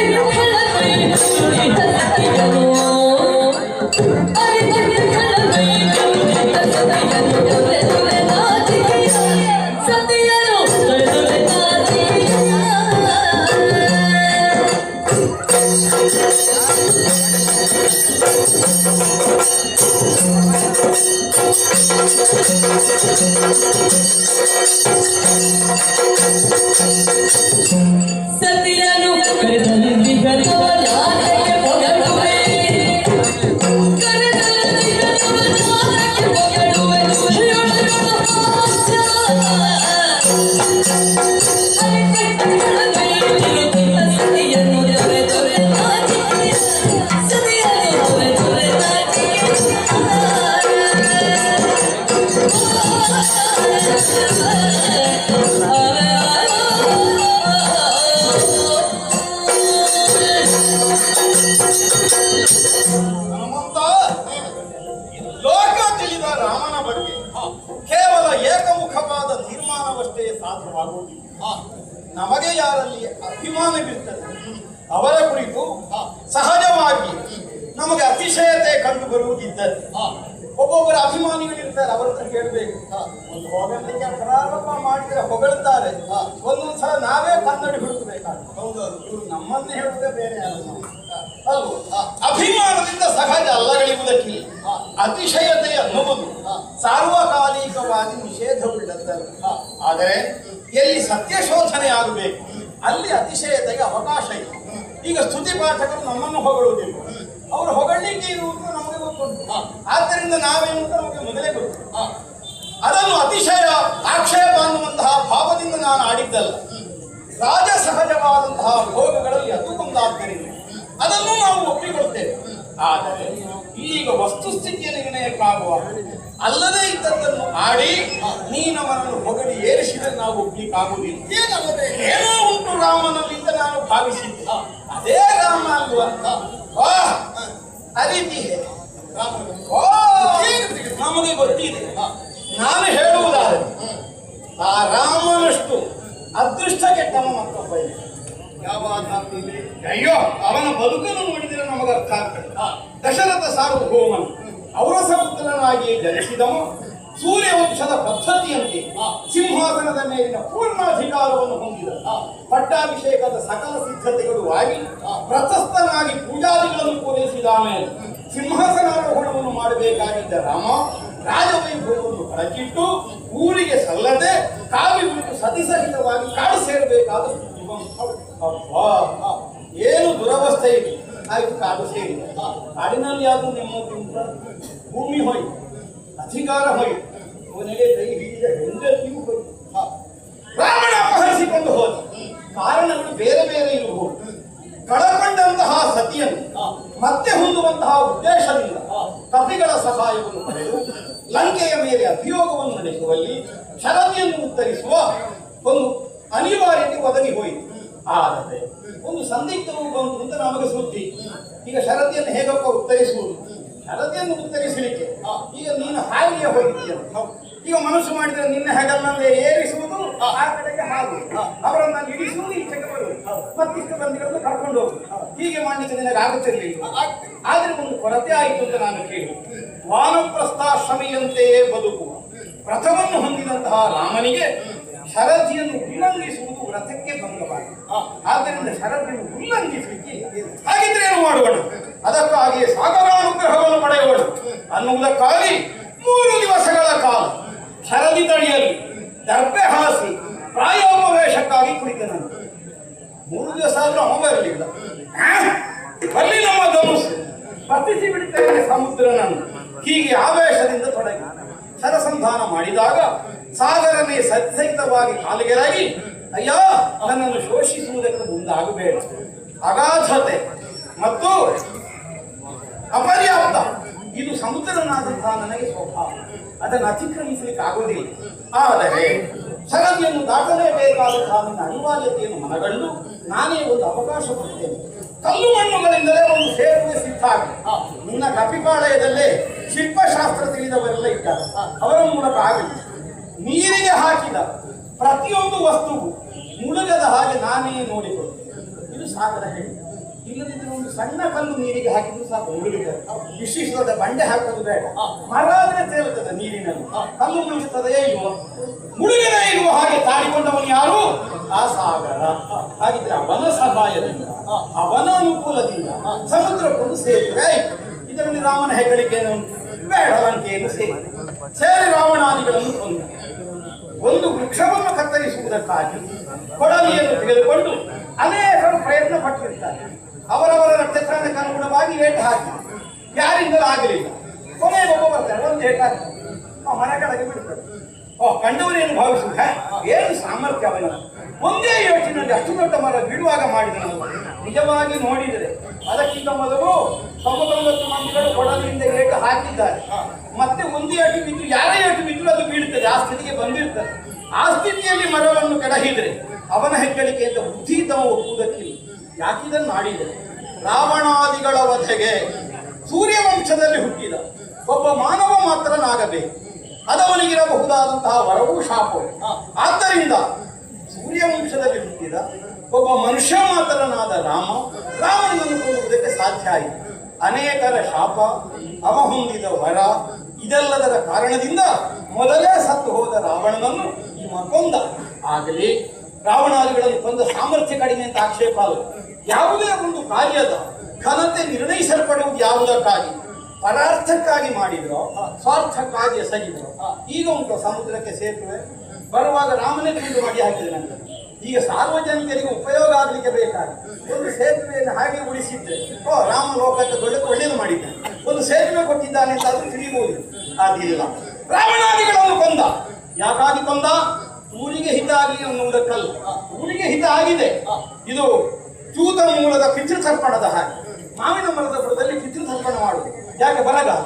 ಹನುಮಂತ, ಲೋಕ ತಿಳಿದ ರಾಮನ ಬಗ್ಗೆ ಕೇವಲ ಏಕಮುಖವಾದ ತೀರ್ಮಾನವಷ್ಟೇ ಸಾಧ್ಯವಾಗುವುದಿಲ್ಲ. ನಮಗೆ ಯಾರಲ್ಲಿ ಅಭಿಮಾನವಿರ್ತದೆ ಅವರ ಕುರಿತು ಸಹಜವಾಗಿ ನಮಗೆ ಅತಿಶಯತೆ ಕಂಡು ಬರುವುದಿದ್ದರೆ ಒಬ್ಬೊಬ್ಬರ ಅಭಿಮಾನಿಗಳಿರ್ತಾರೆ, ಅವರ ಹತ್ರ ಕೇಳಬೇಕು. ಒಂದು ಹೊಗಳಲಿಕ್ಕೆ ಪ್ರಾರಂಭ ಮಾಡಿದ್ರೆ ಹೊಗಳ್ತಾರೆ, ಒಂದೊಂದು ಸಲ ನಾವೇ ಕನ್ನಡಿ ಹುಡುಕಬೇಕಾಗ್ತದೆ. ಹೌದೌದು, ಇವರು ನಮ್ಮನ್ನೇ ಹೇಳುವುದೇ ಬೇರೆ ಅಲ್ವಾ? ಅಭಿಮಾನದಿಂದ ಸಹಜ ಅಲ್ಲಗಳಿರುವುದಕ್ಕೆ ಅತಿಶಯತೆ ಅನ್ನುವುದು ಸಾರ್ವಕಾಲಿಕವಾಗಿ ನಿಷೇಧವುಳ್ಳದ್ದಲ್ಲ. ಆದರೆ ಎಲ್ಲಿ ಸತ್ಯ ಶೋಧನೆ ಆಗಬೇಕು ಅಲ್ಲಿ ಅತಿಶಯತೆಗೆ ಅವಕಾಶ ಇಲ್ಲ. ಈಗ ಸ್ತುತಿ ಪಾಠಕರು ನಮ್ಮನ್ನು ಹೊಗಳುವುದಿಲ್ಲ, ಅವರು ಹೊಗಳಲಿಕ್ಕೆ ಇರುವುದು ನಮಗೆ ಗೊತ್ತುಂಟು. ಆದ್ದರಿಂದ ನಾವೇನು ಅಂತ ನಮಗೆ ಮೊದಲೇ ಗೊತ್ತು. ಅದನ್ನು ಅತಿಶಯ ಆಕ್ಷೇಪ ಅನ್ನುವಂತಹ ಭಾವದಿಂದ ನಾನು ಆಡಿದ್ದಲ್ಲ. ರಾಜ ಸಹಜವಾದಂತಹ ಭೋಗಗಳಲ್ಲಿ ಅದಕ್ಕೊಂದಾದ್ದರಿಂದ ಅದನ್ನು ನಾವು ಒಪ್ಪಿಕೊಳ್ತೇವೆ. ಆದರೆ ಈಗ ವಸ್ತುಸ್ಥಿತಿಯ ನಿರ್ಣಯಕ್ಕಾಗುವ ಅಲ್ಲದೆ ಇದ್ದದ್ದನ್ನು ಆಡಿ ನೀನವನನ್ನು ಹೊಗಳಿ ಏರಿಸಿದರೆ ನಾವು ಒಪ್ಲಿಕ್ಕಾಗುವುದಿಲ್ಲ. ಏನೋ ಉಂಟು ರಾಮನಲ್ಲಿಂದ ನಾನು ಭಾವಿಸಿದ್ದೆ, ಅದೇ ರಾಮ ಅಲ್ವಾ? ಅರೀತಿ ನಮಗೆ ಗೊತ್ತಿದೆ. ನಾನು ಹೇಳುವುದಾದರೆ ಆ ರಾಮನಷ್ಟು ಅದೃಷ್ಟ ಕೆಟ್ಟವ ಮತ್ತೊಬ್ಬ ಇಲ್ಲ. ಯಾವ ಆಧಾರ ಇದೆ? ಅಯ್ಯೋ, ಅವನ ಬದುಕನ್ನು ನೋಡಿದರೆ ನಮಗೆ ಅರ್ಥ ಆಗ್ತದೆ. ದಶರಥ ಸಾರ್ವಭೌಮನು ಔರಸ ಪುತ್ರನಾಗಿ ಜನಿಸಿದವ ಸೂರ್ಯವಂಶದ ಪದ್ಧತಿಯಂತೆ ಸಿಂಹಾಸನದ ಮೇಲಿನ ಪೂರ್ಣಾಧಿಕಾರವನ್ನು ಹೊಂದಿದ. ಪಟ್ಟಾಭಿಷೇಕದ ಸಕಲ ಸಿದ್ಧತೆಗಳು ಆಗಿ ಪ್ರಶಸ್ತನಾಗಿ ಪೂಜಾದಿಗಳನ್ನು ಪೂರೈಸಿದ ಮೇಲೆ ಸಿಂಹಾಸನಾರೋಹಣವನ್ನು ಮಾಡಬೇಕಾಗಿದ್ದ ರಾಮ ರಾಜವೈಭವವನ್ನು ಹೊರಗಿಟ್ಟು ಊರಿಗೆ ಸಲ್ಲದೆ ಕಾವಿ ಬಿಟ್ಟು ಸತಿಸಹಿತವಾಗಿ ಕಾಡು ಸೇರಬೇಕಾದ ಏನು ದುರವಸ್ಥೆ ಇದೆ. ಆಯ್ತು, ಕಾಡು ಸೇರಿ ಕಾಡಿನಲ್ಲಿ ಯಾವುದು ನೆಮ್ಮದಿ ಉಂಟ? ಭೂಮಿ ಹೋಯ್ತು, ಅಧಿಕಾರ ಹೋಯ್ತು, ಅವನಿಗೆ ಕೈ ಹಿಡಿದ ಹೆಂಡತಿಯೂ ಹೋಯ್ತು. ರಾವಣ ಅಪಹರಿಸಿಕೊಂಡು ಹೋದ. ಕಾರಣಗಳು ಬೇರೆ ಬೇರೆ ಇರಬಹುದು. ಕಳಕೊಂಡಂತಹ ಸತಿಯನ್ನು ಮತ್ತೆ ಹೊಂದುವಂತಹ ಉದ್ದೇಶದಿಂದ ಕಪಿಗಳ ಸಹಾಯವನ್ನು ಪಡೆದು ಲಂಕೆಯ ಮೇಲೆ ಅಭಿಯೋಗವನ್ನು ನಡೆಸುವಲ್ಲಿ ಶರದಿಯನ್ನು ಉತ್ತರಿಸುವ ಒಂದು ಅನಿವಾರ್ಯತೆ ಒದಗಿ ಹೋಯಿತು. ಆದರೆ ಒಂದು ಸಂದಿಗ್ಧವು ಬಂತು ಅಂತ ನಮಗೆ ಸುದ್ದಿ. ಈಗ ಶರದಿಯನ್ನು ಹೇಗಪ್ಪ ಉತ್ತರಿಸುವುದು? ಶರದಿಯನ್ನು ಉತ್ತರಿಸಲಿಕ್ಕೆ ಈಗ ನೀನು ಹಾಗೆಯೇ ಹೋಗಿದ್ದೀಯ. ಈಗ ಮನಸ್ಸು ಮಾಡಿದರೆ ನಿನ್ನ ಹೆಗಲನ್ನೇ ಏರಿಸುವುದು, ಆ ಕಡೆಗೆ ಹಾಗು ಅವರನ್ನು ಇಳಿಸುವುದು, ಈಚೆಗೆ ಬರುವುದು, ಮತ್ತಿಷ್ಟು ಬಂದಿಗಳನ್ನು ಕರ್ಕೊಂಡು ಹೋಗುದು. ಹೀಗೆ ಮಾಡಲಿಕ್ಕೆ ನಿನಗೆ ಆಗುತ್ತಿರಲಿಲ್ಲ. ಆದ್ರೆ ಒಂದು ಕೊರತೆ ಆಯಿತು ಅಂತ ನಾನು ಕೇಳಿ, ವಾನಪ್ರಸ್ಥಾಶ್ರಮಿಯಂತೆಯೇ ಬದುಕುವ ವ್ರತವನ್ನು ಹೊಂದಿದಂತಹ ರಾಮನಿಗೆ ಶರದಿಯನ್ನು ಉಲ್ಲಂಘಿಸುವುದು ವ್ರತಕ್ಕೆ ಭಂಗವಾಗಿದೆ. ಆದ್ದರಿಂದ ಶರದಿಯನ್ನು ಉಲ್ಲಂಘಿಸಲಿಕ್ಕೆ ಹಾಗಿದ್ರೆ ಏನು ಮಾಡೋಣ? ಅದಕ್ಕಾಗಿ ಸಾಗರಾನುಗ್ರಹವನ್ನು ಪಡೆಯೋಣ ಅನ್ನುವುದಕ್ಕಾಗಿ 3 ದಿವಸಗಳ ಕಾಲ ಶರದಿ ತಳಿಯಲ್ಲಿ ದರ್ಬೆ ಹಾಸಿ ಪ್ರಾಯೋಪವೇಶಕ್ಕಾಗಿ ಕುಳಿತನಂತೆ. 3 ದಿವಸ ಆದ್ರೂ ಅವ ಬರಲಿಲ್ಲ. ಅಲ್ಲಿ ನಮ್ಮ ಧನುಸ್ಸು ಪತಿಸಿ ಬಿಡುತ್ತೇನೆ ಸಮುದ್ರನನ್ನು. ಹೀಗೆ ಆವೇಶದಿಂದ ತೊಡಗಿ ಸರಸಂಧಾನ ಮಾಡಿದಾಗ ಸಾಗರನೇ ಸಹಿತವಾಗಿ ಕಾಲಿಗೆರಾಗಿ, ಅಯ್ಯ, ನನ್ನನ್ನು ಶೋಷಿಸುವುದಕ್ಕೆ ಮುಂದಾಗಬೇಡ. ಅಗಾಧತೆ ಮತ್ತು ಅಪರ್ಯಾಪ್ತ ಇದು ಸಮುದ್ರನಾದಂತಹ ನನಗೆ ಸ್ವಭಾವ, ಅದನ್ನು ಅತಿಕ್ರಮಿಸಲಿಕ್ಕೆ ಆಗುವುದಿಲ್ಲ. ಆದರೆ ಶರದಿಯನ್ನು ದಾಟಲೇಬೇಕಾದಂತಹ ನನ್ನ ಅನಿವಾರ್ಯತೆಯನ್ನು ಮನಗಂಡು ನಾನೇ ಒಂದು ಅವಕಾಶ ಕೊಡ್ತೇನೆ. ಕಲ್ಲು ಮಣ್ಣುಗಳಿಂದಲೇ ಒಂದು ಸೇತುವೆ ಸಿದ್ಧ ಆಗಿದೆ. ನಿನ್ನ ಕಪಿಪಾಳಯದಲ್ಲೇ ಶಿಲ್ಪಶಾಸ್ತ್ರ ತಿಳಿದವರೆಲ್ಲ ಇದ್ದಾರೆ, ಅವರ ಮೂಲಕ ಆಗಲಿ. ನೀರಿಗೆ ಹಾಕಿದ ಪ್ರತಿಯೊಂದು ವಸ್ತುವು ಮುಳುಗದ ಹಾಗೆ ನಾನೇ ನೋಡಿಕೊಳ್ತೇನೆ. ಇದು ಸಾಗರ ಹೇಳಿ. ಇಲ್ಲದಿದ್ದರೆ ಒಂದು ಸಣ್ಣ ಕಲ್ಲು ನೀರಿಗೆ ಹಾಕಿದ್ರು ಸಾಕು, ಮುಳುಗುತ್ತದೆ. ವಿಶೇಷವಾದ ಬಂಡೆ ಹಾಕೋದು ಬೇಡ. ಮರ ಆದ್ರೆ ತೇಲುತ್ತದೆ ನೀರಿನಲ್ಲಿ, ಕಲ್ಲು ಮುಳುಗುತ್ತದೆಯೇ ಇಲ್ವ? ಮುಳುಗದೇ ಇರುವ ಹಾಗೆ ತಾಡಿಕೊಂಡವನು ಯಾರು? ಆ ಸಾಗರ. ಹಾಗಿದ್ರೆ ಅವನ ಸಹಾಯದಿಂದ, ಅವನ ಅನುಕೂಲದಿಂದ ಸಮುದ್ರಕ್ಕೊಂದು ಸೇತುವೆ ಆಯಿತು. ಇದರಲ್ಲಿ ರಾಮನ ಹೆಗ್ಗಳಿಕೆಯನ್ನು ಬೇಡ, ಲಂಕೆಯನ್ನು ಸೇರಿ ರಾವಣಾದಿಗಳನ್ನು ಕೊಂದ. ಒಂದು ವೃಕ್ಷವನ್ನು ಕತ್ತರಿಸುವುದಕ್ಕಾಗಿ ಕೊಡಲಿಯನ್ನು ತೆಗೆದುಕೊಂಡು ಅನೇಕರು ಪ್ರಯತ್ನ ಪಟ್ಟಿರ್ತಾರೆ. ಅವರವರ ನಕ್ಷತ್ರಕ್ಕೆ ಅನುಗುಣವಾಗಿ ಏಟು ಹಾಕಿ ಯಾರಿಂದಲೂ ಆಗಲಿಲ್ಲ. ಕೊನೆಗೆ ಒಬ್ಬ ಬರ್ತಾರೆ, ಒಂದು ಏಟು ಹಾಕಿ ಮರ ಕೆಳಗೆ ಬಿಡ್ತಾರೆ. ಕಂಡವನೇನು ಭಾವಿಸುವ ಏನು ಸಾಮರ್ಥ್ಯ ಅವನ. ಒಂದೇ ಯೋಚನೆಯಲ್ಲಿ ಅಷ್ಟು ದೊಡ್ಡ ಮರ ಬಿಡುವಾಗ ಮಾಡಿದ ನಾವು ನಿಜವಾಗಿ ನೋಡಿದರೆ ಅದಕ್ಕಿಂತ ಮೊದಲು 99 ಮಂದಿಗಳು ಕೊಡಲಿಯಿಂದ ಏಟು ಹಾಕಿದ್ದಾರೆ. ಮತ್ತೆ ಒಂದೇ ಏಟು ಬಿದ್ದು ಯಾರೇ ಏಟು ಬಿದ್ದು ಅದು ಬೀಳುತ್ತದೆ, ಆ ಸ್ಥಿತಿಗೆ ಬಂದಿರ್ತದೆ. ಆ ಸ್ಥಿತಿಯಲ್ಲಿ ಮರವನ್ನು ಕೆಡಹಿದರೆ ಅವನ ಹೆಗ್ಗಳಿಕೆಯಿಂದ ಬುದ್ಧಿ ತಮ್ಮ ಒಪ್ಪುವುದಕ್ಕಿಲ್ಲ. ಯಾಕಿದನ್ನು ಆಡಿದರೆ ರಾವಣಾದಿ ಕಥೆಗೆ ಸೂರ್ಯವಂಶದಲ್ಲಿ ಹುಟ್ಟಿದ ಒಬ್ಬ ಮಾನವ ಮಾತ್ರನಾಗಬೇಕು. ಅದವನಿಗಿರಬಹುದಾದಂತಹ ವರವೂ ಶಾಪವು. ಆದ್ದರಿಂದ ಸೂರ್ಯವಂಶದಲ್ಲಿ ಹುಟ್ಟಿದ ಒಬ್ಬ ಮನುಷ್ಯ ಮಾತ್ರನಾದ ರಾಮನನ್ನು ಕೊಲ್ಲುವುದಕ್ಕೆ ಸಾಧ್ಯ ಆಯಿತು. ಅನೇಕರ ಶಾಪ, ಅವ ಹೊಂದಿದ ವರ, ಇದೆಲ್ಲದರ ಕಾರಣದಿಂದ ಮೊದಲೇ ಸತ್ತು ಹೋದ ರಾವಣನನ್ನು ಇವ ಕೊಂದ. ಆಗಲಿ ರಾವಣಾದಿಗಳನ್ನು ಕೊಂದ ಸಾಮರ್ಥ್ಯ ಕಡಿಮೆ ಅಂತ ಆಕ್ಷೇಪ ಅಲ್ಲ. ಯಾವುದೇ ಒಂದು ಕಾರ್ಯದ ಘನತೆ ನಿರ್ಣಯಿಸಲ್ಪಡುವುದು ಯಾವುದಕ್ಕಾಗಿ? ಪರಾರ್ಥಕ್ಕಾಗಿ ಮಾಡಿದ್ರು, ಸ್ವಾರ್ಥಕ್ಕಾಗಿ ಎಸಗಿದ್ರು. ಈಗ ಉಂಟು ಸಮುದ್ರಕ್ಕೆ ಸೇತುವೆ ಬರುವಾಗ ರಾಮನೇ ತುಂಡು ಮಾಡಿ ಹಾಕಿದೆ ನಂತರ. ಈಗ ಸಾರ್ವಜನಿಕರಿಗೆ ಉಪಯೋಗ ಆಗಲಿಕ್ಕೆ ಬೇಕಾಗಿ ಒಂದು ಸೇತುವೆಯನ್ನು ಹಾಗೆ ಉಳಿಸಿದ್ರೆ ರಾಮ ಲೋಕಕ್ಕೆ ಒಳ್ಳೆಯದು ಮಾಡಿದ್ದಾನೆ, ಒಂದು ಸೇತುವೆ ಕೊಟ್ಟಿದ್ದಾನೆ ಅಂತ ಅದು ತಿಳಿಯಬಹುದು. ಅದಿಲ್ಲ. ರಾವಣಾದಿಗಳನ್ನು ಕೊಂದ. ಯಾಕಾಗಿ ಕೊಂದ? ಊರಿಗೆ ಹಿತ ಆಗಲಿ ಅನ್ನುವುದಕ್ಕಲ್ಲ. ಊರಿಗೆ ಹಿತ ಆಗಿದೆ. ಇದು ಚೂತ ಮೂಲದ ಪಿತೃತರ್ಪಣದ ಹಾಗೆ. ಮಾವಿನ ಮರದ ಬುಡದಲ್ಲಿ ಪಿತೃತರ್ಪಣ ಮಾಡುವುದು ಯಾಕೆ? ಬರಗಾಲ.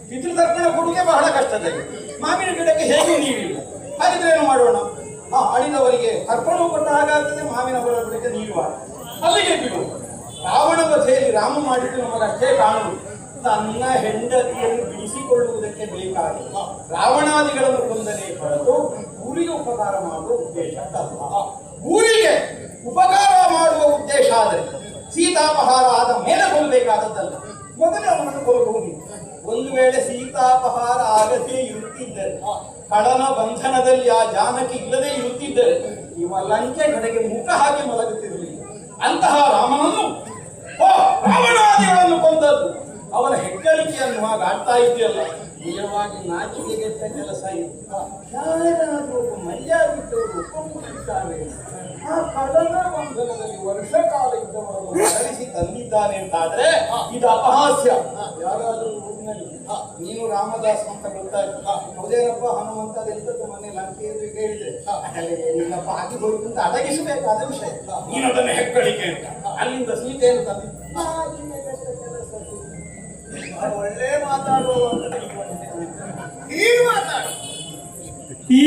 ಪಿತೃತರ್ಪಣ ಕೊಡುಗೆ ಬಹಳ ಕಷ್ಟದಲ್ಲಿ. ಮಾವಿನ ಗಿಡಕ್ಕೆ ಹೇಗೂ ನೀರಿಲ್ಲ. ಹಾಗಿದ್ರೆ ಏನು ಮಾಡೋಣ? ಅಳಿದವರಿಗೆ ಅರ್ಪಣ ಕೊಟ್ಟ ಹಾಗಾಗ್ತದೆ. ಮಾವಿನ ಮರದ ಬುಡಕ್ಕೆ ನೀರು ಅಲ್ಲಿಗೆ ಬಿಡು. ರಾವಣ ವಧೆಯಲ್ಲಿ ರಾಮ ಮಾಡಿದ್ದು ನಮಗಷ್ಟೇ ಕಾಣುವುದು. ತನ್ನ ಹೆಂಡತಿಯನ್ನು ಬಿಡಿಸಿಕೊಳ್ಳುವುದಕ್ಕೆ ಬೇಕಾಗಿ ರಾವಣಾದಿಗಳನ್ನು ಕೊಂದನೇ ಹೊರತು ಊರಿಗೆ ಉಪಕಾರ ಮಾಡುವ ಉದ್ದೇಶಕ್ಕಲ್ಲ. ಊರಿಗೆ ಉಪಕಾರ ಮಾಡುವ ಉದ್ದೇಶ ಆದರೆ ಸೀತಾಪಹಾರ ಆದ ಮೇಲೆ ಕೊಲ್ಲಬೇಕಾದದ್ದಲ್ಲ. ಮೊದಲೇ ಅವನನ್ನು ಕೊಲ್ಲಬಹುದು. ಒಂದು ವೇಳೆ ಸೀತಾಪಹಾರ ಆಗದೇ ಇರುತ್ತಿದ್ದರೆ, ಕಡನ ಬಂಧನದಲ್ಲಿ ಆ ಜಾನಕಿ ಇಲ್ಲದೆ ಇರುತ್ತಿದ್ದರೆ, ಇವ ಲಂಕೆ ಕಡೆಗೆ ಮುಖ ಹಾಕಿ ಮಲಗುತ್ತಿರಲಿಲ್ಲ. ಅಂತಹ ರಾಮನನ್ನು ರಾವಣಾದಿಗಳನ್ನು ಕೊಂದದ್ದು ಅವನ ಹೆಗ್ಗಳಿಕೆಯನ್ನು ಹಾಗೆ ಆಡ್ತಾ ಇದೆಯಲ್ಲ, ನಿಜವಾಗಿ ನಾಚಿಕೆಗೆಟ್ಟ ಕೆಲಸ ಇದು. ಯಾರಾದರೂ ಒಬ್ಬ ಮರ್ಯಾದಿಟ್ಟವರು ಒಪ್ಪುತ್ತಿದ್ದಾರೆ. ಆ ಕಡನ ಬಂಧನದಲ್ಲಿ ವರ್ಷ ಕಾಲ ಇದ್ದವರನ್ನು ಮರಳಿಸಿ ತಂದಿದ್ದಾನೆ ಅಂತಾದ್ರೆ ಇದು ಅಪಹಾಸ್ಯ. ಯಾರಾದರೂ ನೀನು ರಾಮದಾಸ್ ಅಂತ ಗೊತ್ತಾಯ್ತು, ಹೌದೇನಪ್ಪ ಹನುಮಂತ ಎಂತದ್ದು ಮನೆ ಲಂಕೆಯಲ್ಲಿ ಹೇಳಿದ್ರೆ ನಿನ್ನಪ್ಪ ಹಾಕಿ ಹೋಯ್ತು ಅಂತ ಅಡಗಿಸಬೇಕಾದ ವಿಷಯ. ನೀನು ಅದನ್ನು ಹೆಗ್ಗಳಿಕೆ ಅಂತ ಅಲ್ಲಿಂದ ಸೀತೆಯನ್ನು ತಂದಿದ್ದ. ಒಳ್ಳೆ ಮಾತಾಡುವ ಅಂತ ಈಗ ಮಾತಾಡು. ನೀ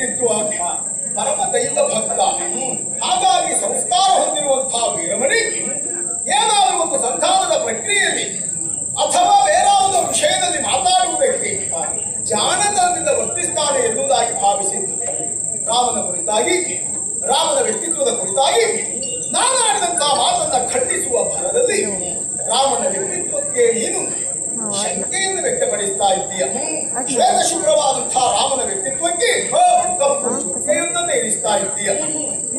ವ್ಯಕ್ತಿತ್ವ, ಪರಮ ದೈವ ಭಕ್ತ. ಹಾಗಾಗಿ ಸಂಸ್ಕಾರ ಹೊಂದಿರುವಂತಹ ವೀರಮಣಿ ಏನಾದರೂ ಒಂದು ಸಂಧಾನದ ಪ್ರಕ್ರಿಯೆಯಲ್ಲಿ ಅಥವಾ ಬೇರಾವುದೋ ವಿಷಯದಲ್ಲಿ ಮಾತಾಡುವುದಕ್ಕೆ ಜಾಣತನದಿಂದ ವರ್ತಿಸ್ತಾನೆ ಎನ್ನುವುದಾಗಿ ಭಾವಿಸಿದ್ದು. ರಾಮನ ಕುರಿತಾಗಿ, ರಾಮನ ವ್ಯಕ್ತಿತ್ವದ ಕುರಿತಾಗಿ ನಾನು ಆಡಿದಂತಹ ಮಾತನ್ನ ಖಂಡಿಸುವ ಭರದಲ್ಲಿ ರಾಮನ ವ್ಯಕ್ತಿತ್ವಕ್ಕೆ ನೀನು ಶಂಕೆಯನ್ನು ವ್ಯಕ್ತಪಡಿಸ್ತಾ ಇದ್ದೀಯ. ಶ್ವೇತ ಶುಭ್ರವಾದಂತಹ ರಾಮನ ವ್ಯಕ್ತಿತ್ವಕ್ಕೆ ಕಪ್ಪು ಚುಕ್ಕೆಯೊಂದನ್ನು ಇರಿಸ್ತಾ ಇದ್ದೀಯ.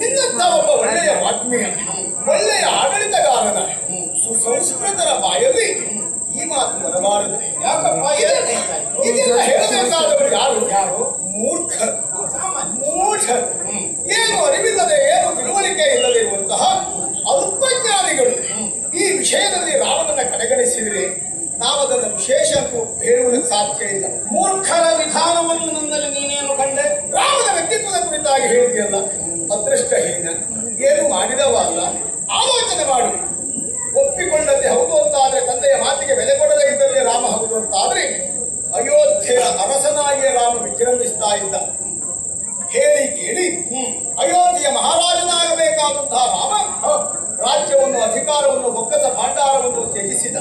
ನಿನ್ನಂತ ಒಬ್ಬ ಒಳ್ಳೆಯ ವಾಗ್ಮಿಯ, ಒಳ್ಳೆಯ ಆಡಳಿತಗಾರನ, ಸುಸಂಸ್ಕೃತರ ಬಾಯಲ್ಲಿ ಈ ಮಾತು ಬರಬಾರದು. ಯಾಕಪ್ಪ? ಇದೆಲ್ಲ ಹೇಳಬೇಕಾದವರು ಯಾರು? ಮೂರ್ಖರು, ಮೂಢರು, ಏನು ಅರಿವಿಲ್ಲದೆ, ಏನು ತಿಳುವಳಿಕೆ ಇಲ್ಲದೆ ಇರುವಂತಹ ಅಲ್ಪಜ್ಞಾನಿಗಳು ಈ ವಿಷಯದಲ್ಲಿ ರಾಮನನ್ನ ಕಡೆಗಣಿಸಿದರೆ ನಾವು ಅದನ್ನು ವಿಶೇಷ ಅಂತ ಹೇಳುವುದಕ್ಕೆ ಸಾಧ್ಯ ಇಲ್ಲ. ಮೂರ್ಖರ ವಿಧಾನವನ್ನು ನನ್ನಲ್ಲಿ ನೀನೇನು ಕಂಡೆ? ರಾಮನ ವ್ಯಕ್ತಿತ್ವದ ಕುರಿತಾಗಿ ಹೇಳಿದೆಯಲ್ಲ, ಅದೃಷ್ಟಹೀನ, ಏನು ಮಾಡಿದವ ಅಲ್ಲ. ಆಲೋಚನೆ ಮಾಡು. ಒಪ್ಪಿಕೊಂಡಂತೆ ಹೌದು ಅಂತ ಆದ್ರೆ, ತಂದೆಯ ಮಾತಿಗೆ ಬೆಲೆ ಕೊಡದೇ ಇದ್ದಲ್ಲಿ ರಾಮ ಹೌದು ಅಂತ ಆದ್ರೆ, ಅಯೋಧ್ಯೆಯ ಅರಸನಾಗಿಯೇ ರಾಮ ವಿಜೃಂಭಿಸ್ತಾ ಇದ್ದ. ಹೇಳಿ ಕೇಳಿ ಅಯೋಧ್ಯೆಯ ಮಹಾರಾಜನಾಗಬೇಕಾದಂತಹ ರಾಮ ರಾಜ್ಯವನ್ನು, ಅಧಿಕಾರವನ್ನು, ಬೊಕ್ಕಸ ಭಾಂಡಾರವನ್ನು ತ್ಯಜಿಸಿದ.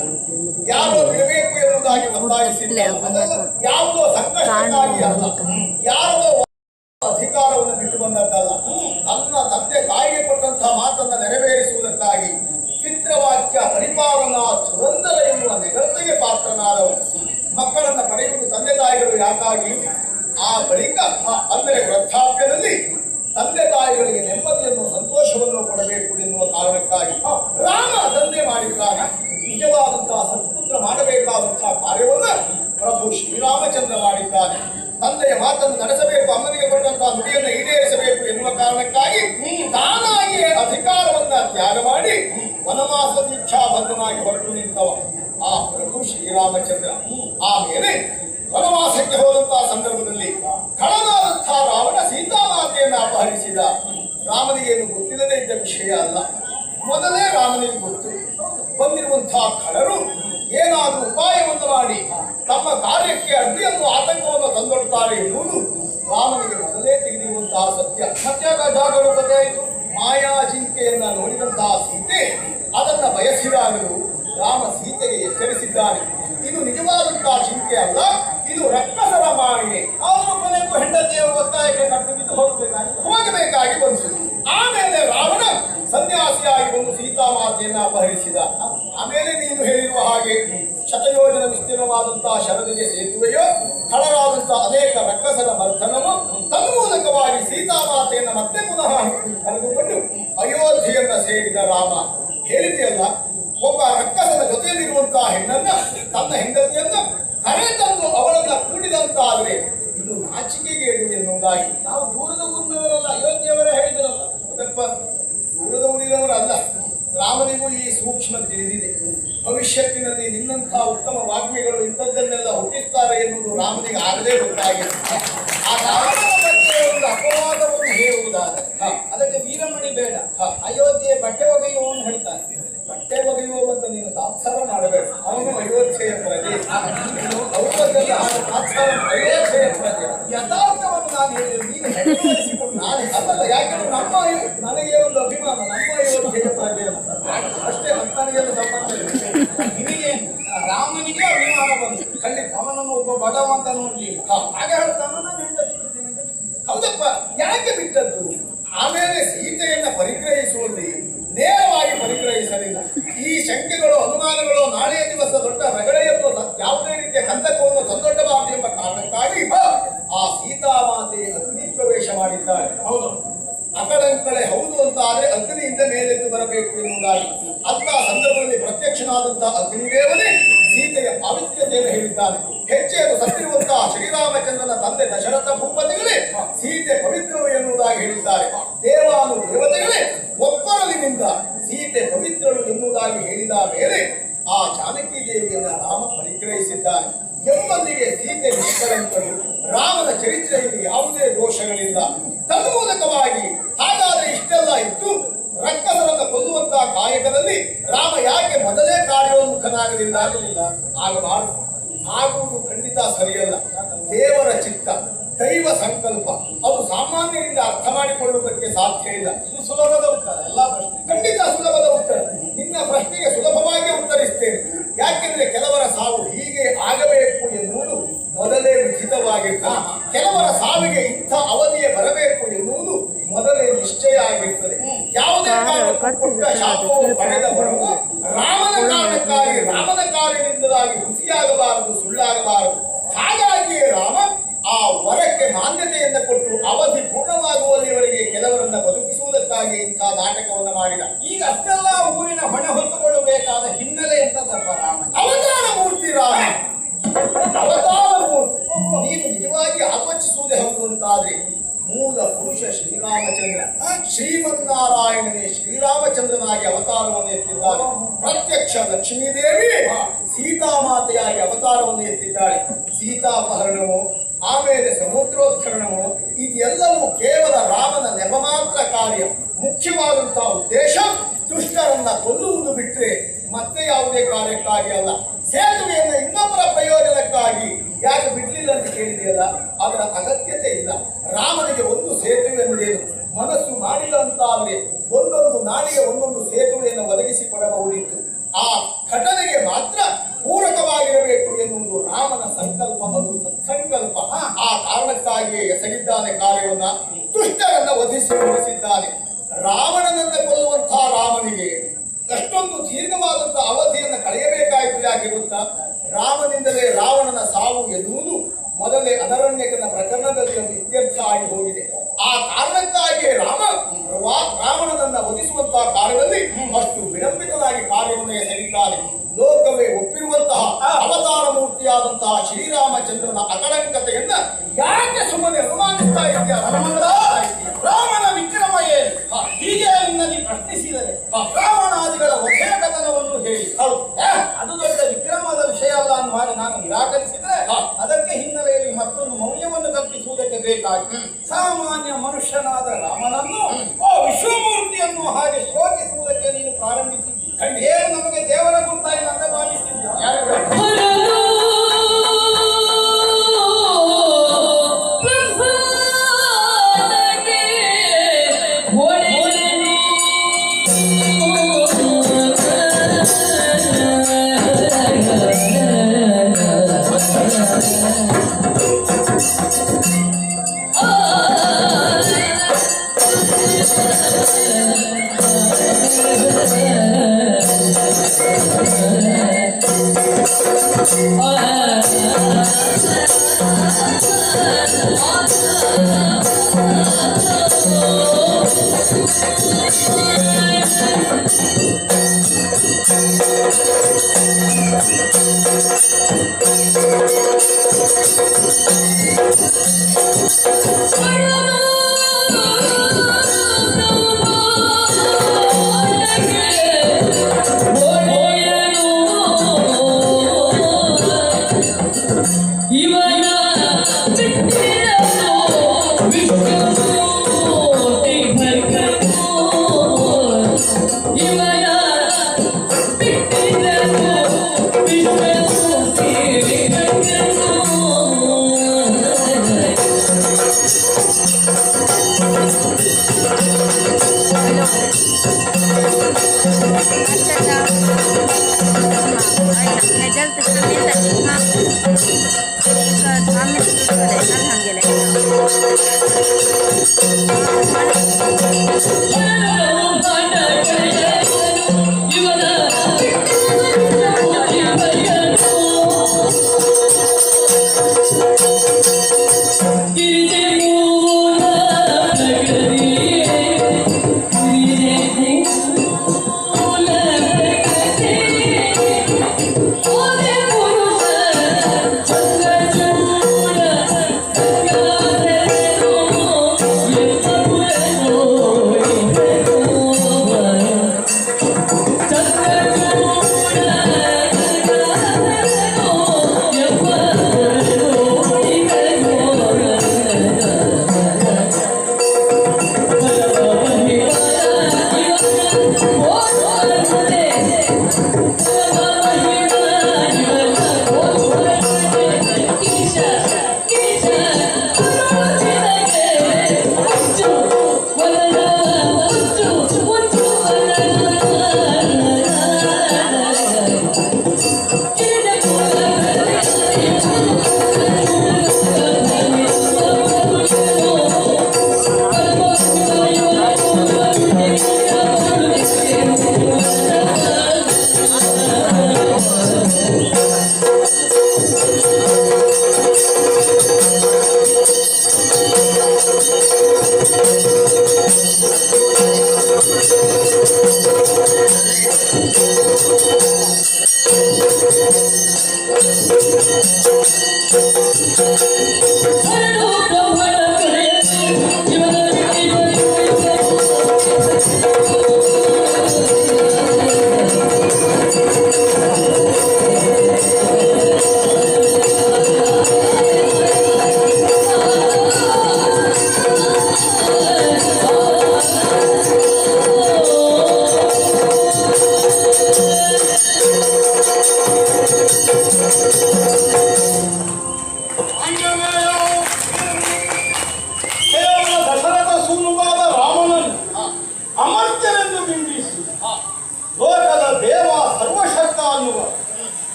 ಯಾರೋ ಬಿಡಬೇಕು ಎನ್ನುವುದಾಗಿ ಒತ್ತಾಯಿಸಿದ್ದ. ಯಾವುದೋ ಸಂಕಷ್ಟಕ್ಕಾಗಿ ಅಲ್ಲ, ಯಾರದೋ ಅಧಿಕಾರವನ್ನು ಬಿಟ್ಟು ಬಂದದ್ದಲ್ಲ. ತನ್ನ ತಂದೆ ತಾಯಿಗೆ ಕೊಟ್ಟಂತಹ ಮಾತನ್ನ ನೆರವೇರಿಸುವುದಕ್ಕಾಗಿ ಪಿತೃವಾಕ್ಯ ಪರಿಪಾಲನ ಧುರಂಧರ ಎನ್ನುವ ನೆಗಳ್ತೆಗೆ ಪಾತ್ರನಾದವರು. ಮಕ್ಕಳನ್ನ ಪಡೆಯುವುದು ತಂದೆ ತಾಯಿಗಳು ಯಾಕಾಗಿ? ಆ ಬಳಿಕ ಅಂದರೆ ವೃದ್ಧಾಪ್ಯದಲ್ಲಿ ತಂದೆ ತಾಯಿಗಳಿಗೆ ನೆಮ್ಮದಿಯನ್ನು, ಸಂತೋಷವನ್ನು ಕೊಡಬೇಕು ಎನ್ನುವ ಕಾರಣಕ್ಕಾಗಿ ರಾಮ ಅದನ್ನೇ ಮಾಡಿದಾಗ ನಿಜವಾದಂತಹ ಸತ್ಪುತ್ರ ಮಾಡಬೇಕಾದಂತಹ ಕಾರ್ಯವನ್ನ ಪ್ರಭು ಶ್ರೀರಾಮಚಂದ್ರ ಮಾಡಿದ್ದಾನೆ. ತಂದೆಯ ಮಾತನ್ನು ನಡೆಸಬೇಕು, ಅಮ್ಮನಿಗೆ ಕೊಟ್ಟಂತಹ ನುಡಿಯನ್ನು ಈಡೇರಿಸಬೇಕು ಎನ್ನುವ ಕಾರಣಕ್ಕಾಗಿ ತಾನಾಗಿಯೇ ಅಧಿಕಾರವನ್ನ ತ್ಯಾಗ ಮಾಡಿ ವನವಾಸ ದೀಕ್ಷಾಬದ್ಧನಾಗಿ ಹೊರಟು ನಿಂತವ ಆ ಪ್ರಭು ಶ್ರೀರಾಮಚಂದ್ರ. ಆಮೇಲೆ ವನವಾಸಕ್ಕೆ ಹೋದಂತಹ ಸಂದರ್ಭದಲ್ಲಿ ಖಳನಾದಂತಹ ರಾವಣ ಸೀತಾಮಾತೆಯನ್ನು ಅಪಹರಿಸಿದ. ರಾಮನಿಗೇನು ಗೊತ್ತಿಲ್ಲದೆ ಇದ್ದ ವಿಷಯ ಅಲ್ಲ, ಮೊದಲೇ ರಾಮನಿಗೆ ಗೊತ್ತು. ಬಂದಿರುವಂತಹ ಖಳರು ಏನಾದರೂ ಉಪಾಯವನ್ನು ಮಾಡಿ ತಮ್ಮ ಕಾರ್ಯಕ್ಕೆ ಅಡ್ಡಿಯನ್ನು, ಆತಂಕವನ್ನು ತಂದೊಡ್ತಾರೆ ಎನ್ನುವುದು ರಾಮನಿಗೆ ಮೊದಲೇ ತಿಳಿದಿರುವಂತಹ ಸತ್ಯ. ಸತ್ಯಾಗತಾಗಲು ಆಯಿತು. ಮಾಯಾ ಜಿಂಕೆಯನ್ನ ನೋಡಿದಂತಹ ಸೀತೆ ಅದನ್ನ ಬಯಸಿದಾಗಲೂ ರಾಮ ಸೀತೆಗೆ ಎಚ್ಚರಿಸಿದ್ದಾನೆ, ಇದು ನಿಜವಾದಂತಹ ಚಿಂತೆ ಅಲ್ಲ, ಇದು ರಕ್ಕಸರ ಮಾಯೆ. ಅವರು ಕೊನೆಗೂ ಹೆಂಡತಿಯ ಒತ್ತಾಯಕ್ಕೆ ಕಟ್ಟುಬಿದ್ದು ಹೋಗಬೇಕಾಗಿ ಬಂತು. ಆಮೇಲೆ ರಾವಣ ಸನ್ಯಾಸಿಯಾಗಿ ಬಂದು ಸೀತಾಮಾತೆಯನ್ನ ಅಪಹರಿಸಿದ. ಆಮೇಲೆ ನೀನು ಹೇಳಿರುವ ಹಾಗೆ ಶತಯೋಜನ ವಿಸ್ತೀರ್ಣವಾದಂತಹ ಶರದಿಗೆ ಸೇತುವೆಯೋ, ಖಳರಾದಂತಹ ಅನೇಕ ರಕ್ಕಸರ ಮರ್ಧನವೋ, ತನ್ಮೂಲಕವಾಗಿ ಸೀತಾಮಾತೆಯನ್ನ ಮತ್ತೆ ಪುನಃ ಕರೆದುಕೊಂಡು ಅಯೋಧ್ಯೆಯನ್ನ ಸೇರಿದ ರಾಮ. ಹೇಳಿದೆಯಲ್ಲ, ಒಬ್ಬ ರಕ್ಕಸನ ಜೊತೆಯಲ್ಲಿರುವಂತಹ ಹೆಣ್ಣನ್ನ, ತನ್ನ ಹೆಂಡತಿಯನ್ನ ಕರೆತಂದು ಅವಳನ್ನ ಕೂಡಿದಂತಾದ್ರೆ ಇದು ನಾಚಿಕೆಗೇಡು ಎನ್ನುವುದಾಗಿ. ನಾವು ದೂರದ ಊರಿನವರಲ್ಲ, ಅಯೋಧ್ಯೆಯವರೇ ಹೇಳಿದರಲ್ಲ. ಅದಪ್ಪ, ದೂರದ ಊರಿನವರಲ್ಲ. ರಾಮನಿಗೂ ಈ ಸೂಕ್ಷ್ಮ ತಿಳಿದಿದೆ. ಭವಿಷ್ಯತ್ತಿನಲ್ಲಿ ನಿನ್ನಂತಹ ಉತ್ತಮ ವಾಗ್ಮಿಗಳು ಇಂಥದ್ದನ್ನೆಲ್ಲ ಹುಟ್ಟಿಸ್ತಾರೆ ಎನ್ನುವುದು ರಾಮನಿಗೆ ಆಗಲೇ ಗೊತ್ತಾಗಿದೆ. ಆ ರಾಮನ ಬಗ್ಗೆ ಒಂದು ಅಪವಾದವನ್ನು ಹೇಳುವುದಾದರೆ ಅದಕ್ಕೆ ವೀರಮಣಿ ಬೇಡ, ಅಯೋಧ್ಯೆ ಬಟ್ಟೆ ಒಗೆಯುವವನು ಹೇಳ್ತಾನೆ. ಬಟ್ಟೆ ಒಗೆಯುವಂತ ನೀನು ತಾತ್ಸಾರ ಮಾಡಬೇಡ. ಅವನು ಅಯೋಧ್ಯೆಯ ಪ್ರಜೆ, ಔಷಧದಲ್ಲಿ ತಾತ್ಸಾರ ಅಯೋಧ್ಯೆಯ ಪ್ರಜೆ. ಯಥಾರ್ಥವನ್ನು ನಾನು ಹೇಳಿದೆ, ನೀನು ಹೆಸರಿಸಿಕೊಂಡು ನಾನು ಅಲ್ಲಲ್ಲ. ಯಾಕಂದ್ರೆ ನನಗೆ ಒಂದು ಅಭಿಮಾನ, ನಮ್ಮ ಅಯೋಧ್ಯೆಯ ಪ್ರಜೆ ಅಷ್ಟೇ. ನನಗೇನು ಸಂಬಂಧ ಇಲ್ಲ. ನಿನಗೆ ರಾಮನಿಗೆ ಅಭಿಮಾನ ಬಂತು, ಖಂಡಿತ ಅವನನ್ನು ಒಬ್ಬ ಭಗವಂತ ನೋಡ್ಲಿಲ್ಲ. ಹಾಗೆ ಹೇಳ್ತಾನ, ನಾನು ಹೆಂಡತಿ ಬಿಡ್ತೀನಿ ಅಂತ ಬಿಟ್ಟಿದ್ದೆ. ಹೌದಪ್ಪ, ಯಾಕೆ ಬಿಟ್ಟದ್ದು? ಆಮೇಲೆ ಸೀತೆಯನ್ನ ಪರಿಗ್ರಹಿಸುವಲ್ಲಿ ನೇರವಾಗಿ ಪರಿಗ್ರಹಿಸಲಿಲ್ಲ. ಈ ಶಂಕೆಗಳು, ಅನುಮಾನಗಳು ನಾಳೆಯ ದಿವಸ ದೊಡ್ಡ ರಗಳೆಯನ್ನು, ಯಾವುದೇ ರೀತಿಯ ಕಂದಕವನ್ನು ತಂದೊಡ್ಡಬಾರದು ಎಂಬ ಕಾರಣಕ್ಕಾಗಿ ಆ ಸೀತಾಮಾತೆ ಅಗ್ನಿ ಪ್ರವೇಶ ಮಾಡಿದ್ದಾಳೆ. ಹೌದು, ಅಕಳಂಕಳೆ ಹೌದು ಅಂತ ಆದ್ರೆ ಅಗ್ನಿಯಿಂದ ಮೇಲೆದ್ದು ಬರಬೇಕು ಎನ್ನುವುದಾಗಿ ಅಂತ ಸಂದರ್ಭದಲ್ಲಿ ಪ್ರತ್ಯಕ್ಷನಾದಂತಹ ಅಗ್ನಿದೇವನೇ ಸೀತೆಯ ಪಾವಿತ್ರ್ಯತೆಯನ್ನು ಹೇಳಿದ್ದಾನೆ. ಹೆಚ್ಚೇನು ಸತ್ತಿರುವಂತಹ ಶ್ರೀರಾಮಚಂದ್ರನ ತಂದೆ ದಶರಥ ಭೂಪತಿಗಳೇ ಸೀತೆ ಪವಿತ್ರರು ಎನ್ನುವುದಾಗಿ ಹೇಳಿದ್ದಾರೆ. ದೇವಾನು ದೇವತೆಗಳೇ ಒಬ್ಬರಲಿನಿಂದ ಸೀತೆ ಪವಿತ್ರರು ಎನ್ನುವುದಾಗಿ ಹೇಳಿದ ಮೇಲೆ ಆ ಜಾನಕಿ ದೇವಿಯನ್ನ ರಾಮ ಪರಿಗ್ರಹಿಸಿದ್ದಾನೆ. ಎಂಬಲ್ಲಿಗೆ ಸೀತೆ ನಿಷ್ಕಳಂಕರು, ರಾಮನ ಚರಿತ್ರೆಯಲ್ಲಿ ಯಾವುದೇ ದೋಷಗಳಿಲ್ಲ. ತನ್ಮೂಲಕವಾಗಿ ಹಾಗಾದ್ರೆ ಇಷ್ಟೆಲ್ಲ ಇತ್ತು, ರಕ್ಕಸರನ್ನು ಕೊಲ್ಲುವಂತಹ ಕಾಯಕದಲ್ಲಿ ರಾಮ ಯಾಕೆ ಮೊದಲೇ ಕಾರ್ಯೋನ್ಮುಖನಾಗಲಿಲ್ಲ? ಆಗಬಾರದು. ಆಗುವುದು ಖಂಡಿತ ಸರಿಯಲ್ಲ. ದೇವರ ಚಿತ್ತ, ದೈವ ಸಂಕಲ್ಪ. ಅದು ಸಾಮಾನ್ಯರಿಂದ ಅರ್ಥ ಮಾಡಿಕೊಳ್ಳುವುದಕ್ಕೆ ಸಾಧ್ಯ ಇಲ್ಲ. ಇದು ಸುಲಭದ ಉತ್ತರ, ಎಲ್ಲಾ ಪ್ರಶ್ನೆ ಖಂಡಿತ ಸುಲಭದ ಉತ್ತರ. ನಿನ್ನ ಪ್ರಶ್ನೆಗೆ ಸುಲಭವಾಗಿ ಉತ್ತರಿಸ್ತೇನೆ. ಯಾಕೆಂದ್ರೆ ಕೆಲವರ ಸಾವು ಹೀಗೆ ಆಗಬೇಕು ಎನ್ನುವುದು ಮೊದಲೇ ವಿಧಿತವಾಗಿರ್ತದೆ. ಕೆಲವರ ಸಾವಿಗೆ ಇಂಥ ಅವಧಿಯೇ ಬರಬೇಕು ಎನ್ನುವುದು ಮೊದಲೇ ನಿಶ್ಚಯ ಆಗಿರ್ತದೆ. ಯಾವುದೇ ಕಾರಣಕ್ಕೂ ಕೊಟ್ಟ ಶಾಪವು ಪಡೆದ ಹೊರವು ರಾಮನ ಕಾರಣಕ್ಕಾಗಿ ರಾಮನ ಕಾರ್ಯದಿಂದಾಗಿ ಹುಸಿಯಾಗಬಾರದು, ಸುಳ್ಳಾಗಬಾರದು. ಹಾಗಾಗಿಯೇ ರಾಮ ಆ ವರಕ್ಕೆ ಮಾನ್ಯತೆಯನ್ನು ಕೊಟ್ಟು ಅವಧಿ ಪೂರ್ಣವಾಗುವಲ್ಲಿವರೆಗೆ ಕೆಲವರನ್ನ ಬದುಕಿಸುವುದಕ್ಕಾಗಿ ಇಂಥ ನಾಟಕವನ್ನು ಮಾಡಿದ. ಈಗ ಅಷ್ಟೆಲ್ಲ ಊರಿನ ಹೊಣೆ ಹೊತ್ತುಕೊಳ್ಳಬೇಕಾದ ಹಿನ್ನೆಲೆ ಎಂತದಪ್ಪ ರಾಮ? ಅವತಾರ ಮೂರ್ತಿ ರಾಮ, ಅವತಾರ ಮೂರ್ತಿ. ನೀನು ನಿಜವಾಗಿ ಆಲೋಚಿಸುವುದೇ ಹೌದು ಅಂತಾದ್ರೆ ಮೂಲ ಪುರುಷ ಶ್ರೀರಾಮಚಂದ್ರ, ಶ್ರೀಮನ್ನಾರಾಯಣನೇ ಶ್ರೀರಾಮಚಂದ್ರನಾಗಿ ಅವತಾರವನ್ನು ಎತ್ತಿದ್ದಾಳೆ. ಪ್ರತ್ಯಕ್ಷ ಲಕ್ಷ್ಮೀದೇವಿ ಸೀತಾಮಾತೆಯಾಗಿ ಅವತಾರವನ್ನು ಎತ್ತಿದ್ದಾಳೆ. ಸೀತಾಪಹರಣವು, ಆಮೇಲೆ ಸಮುದ್ರೋತ್ಕರಣವು, ಇದೆಲ್ಲವೂ ಕೇವಲ ರಾಮನ ನೆಪ ಮಾತ್ರ ಕಾರ್ಯ. ಮುಖ್ಯವಾದಂತಹ ಉದ್ದೇಶ ದುಷ್ಟರನ್ನ ಕೊಲ್ಲುವುದು ಬಿಟ್ಟರೆ ಮತ್ತೆ ಯಾವುದೇ ಕಾರ್ಯಕ್ಕಾಗಿ ಅಲ್ಲ. ಸೇತುವೆಯನ್ನು ಇನ್ನೊಬ್ಬರ ಪ್ರಯೋಜನಕ್ಕಾಗಿ ಯಾಕೆ ಬಿಡ್ಲಿಲ್ಲ ಅಂತ ಕೇಳಿದೆಯಲ್ಲ, ಅದರ ಅಗತ್ಯತೆ ಇಲ್ಲ. ರಾಮನಿಗೆ ಒಂದು ಸೇತುವೆ ಎಂದೇನು, ಮನಸ್ಸು ಮಾಡಿಲ್ಲ ಅಂತಾದ್ರೆ ಒಂದೊಂದು ನಾಡಿಗೆ ಒಂದೊಂದು ಸೇತುವೆಯನ್ನು ಒದಗಿಸಿಕೊಡಬಹುದಿತ್ತು. ಆ ಘಟನೆಗೆ ಮಾತ್ರ ಪೂರಕವಾಗಿರಬೇಕು ಎನ್ನುವುದು ರಾಮನ ಸಂಕಲ್ಪ, ಅದು ಸತ್ಸಂಕಲ್ಪ. ಆ ಕಾರಣಕ್ಕಾಗಿಯೇ ಎಸಗಿದ್ದಾನೆ ಕಾರ್ಯವನ್ನ, ದುಷ್ಟರನ್ನ ವಧಿಸಿ ಮುಗಿಸಿದ್ದಾನೆ. ರಾವಣನನ್ನ ಕೊಲ್ಲುವಂತಹ ರಾಮನಿಗೆ ಅಷ್ಟೊಂದು ದೀರ್ಘವಾದಂತಹ ಅವಧಿಯನ್ನು ಕಳೆಯಬೇಕಾಯಿತು. ಯಾಕೆ ಗೊತ್ತಾ? ರಾಮನಿಂದಲೇ ರಾವಣನ ಸಾವು ಎನ್ನುವುದು ಮೊದಲೇ ಅನರಣ್ಯಕನ ಪ್ರಕರಣದಲ್ಲಿ ಒಂದು ಇತ್ಯರ್ಥ ಆಗಿ ಹೋಗಿದೆ. ಆ ಕಾರಣಕ್ಕಾಗಿಯೇ ರಾವಣನನ್ನ ವಧಿಸುವಂತಹ ಕಾರ್ಯದಲ್ಲಿ ಅಷ್ಟು ವಿಳಂಬಿತನಾಗಿ ಕಾರ್ಯವನ್ನು ಎಸಗಿದ್ದಾನೆ. ಲೋಕವೇ ಒಪ್ಪಿರುವಂತಹ ಅವತಾರ ಮೂರ್ತಿಯಾದಂತಹ ಶ್ರೀರಾಮಚಂದ್ರನ ಅಕಳಂಕತೆಯನ್ನ ಯಾಕೆ ಸುಮ್ಮನೆ ಅನುಮಾನಿಸ್ತಾ ಇದೆಯಾ? ರಾಮನ ವಿಕ್ರಮ ಏನು? ಹೀಗೆ ನಿನ್ನಲ್ಲಿ ಪ್ರಶ್ನಿಸಿದರೆ ರಾವಣಾದಿಗಳ ವಧೆ ಕಥನವನ್ನು ಹೇಳಿ ಅದು ದೊಡ್ಡ ವಿಕ್ರಮದ ವಿಷಯ ಅಲ್ಲ ಅನ್ನುವಾಗ ನಾನು ನಿರಾಕರಿಸಿದ್ರೆ ಅದಕ್ಕೆ ಹಿನ್ನೆಲೆಯಲ್ಲಿ ಮತ್ತೊಂದು ಮೌಲ್ಯವನ್ನು ಕಲ್ಪಿಸುವುದಕ್ಕೆ ಬೇಕಾಗಿ ಸಾಮಾನ್ಯ ಮನುಷ್ಯನಾದ ರಾಮನನ್ನು ವಿಶ್ವಮೂರ್ತಿಯನ್ನು ಹಾಗೆ ಶ್ಲೋಕಿಸುವುದಕ್ಕೆ ನೀನು ಪ್ರಾರಂಭಿಸಿದ್ದೀಯ. ಏನು ನಮಗೆ ದೇವರ ಗುರುತಾಗಿಲ್ಲ ಅಂತ ಭಾವಿಸ್ತಿದ್ಯಾ?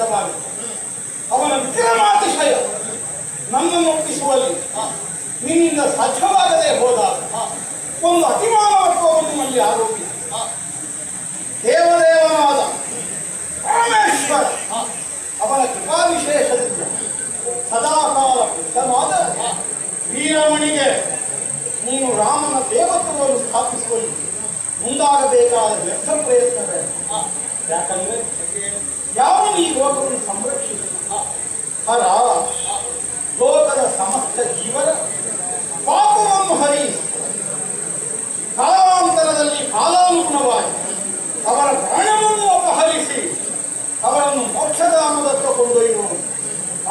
ಸಿದ್ಧವಾಗಿದೆ. ಅವನ ವಿಕ್ರಮಾತಿಶಯ ನನ್ನನ್ನು ಒಪ್ಪಿಸುವಲ್ಲಿ ನಿನ್ನಿಂದ ಸಾಧ್ಯವಾಗದೆ ಹೋದಾಗ ಒಂದು ಅತಿಮಾನವತ್ವವನ್ನು ನಮ್ಮಲ್ಲಿ ಆರೋಪಿಸಿ ದೇವದೇವನಾದ ಪರಮೇಶ್ವರ ಅವನ ಕೃಪಾವಿಶೇಷದಿಂದ ಸದಾಕಾಲ ಬುದ್ಧನಾದ ವೀರಮಣಿಗೆ ನೀನು ರಾಮನ ದೇವತ್ವವನ್ನು ಸ್ಥಾಪಿಸುವಲ್ಲಿ ಮುಂದಾಗಬೇಕಾದ ವ್ಯರ್ಥ ಪ್ರಯತ್ನವೇ. ಯಾಕಂದ್ರೆ ಯಾವನು ಈ ಲೋಕವನ್ನು ಸಂರಕ್ಷಿಸಿ ಹರ ಲೋಕದ ಸಮಸ್ತ ಜೀವನ ಪಾಪವನ್ನು ಹರಿಸಿ ಕಾಲಾಂತರದಲ್ಲಿ ಕಾಲಾನುಗುಣವಾಗಿ ಅವರ ಪ್ರಾಣವನ್ನು ಅಪಹರಿಸಿ ಅವರನ್ನು ಮೋಕ್ಷಧಾಮದತ್ತ ಕೊಂಡೊಯ್ಯುವನು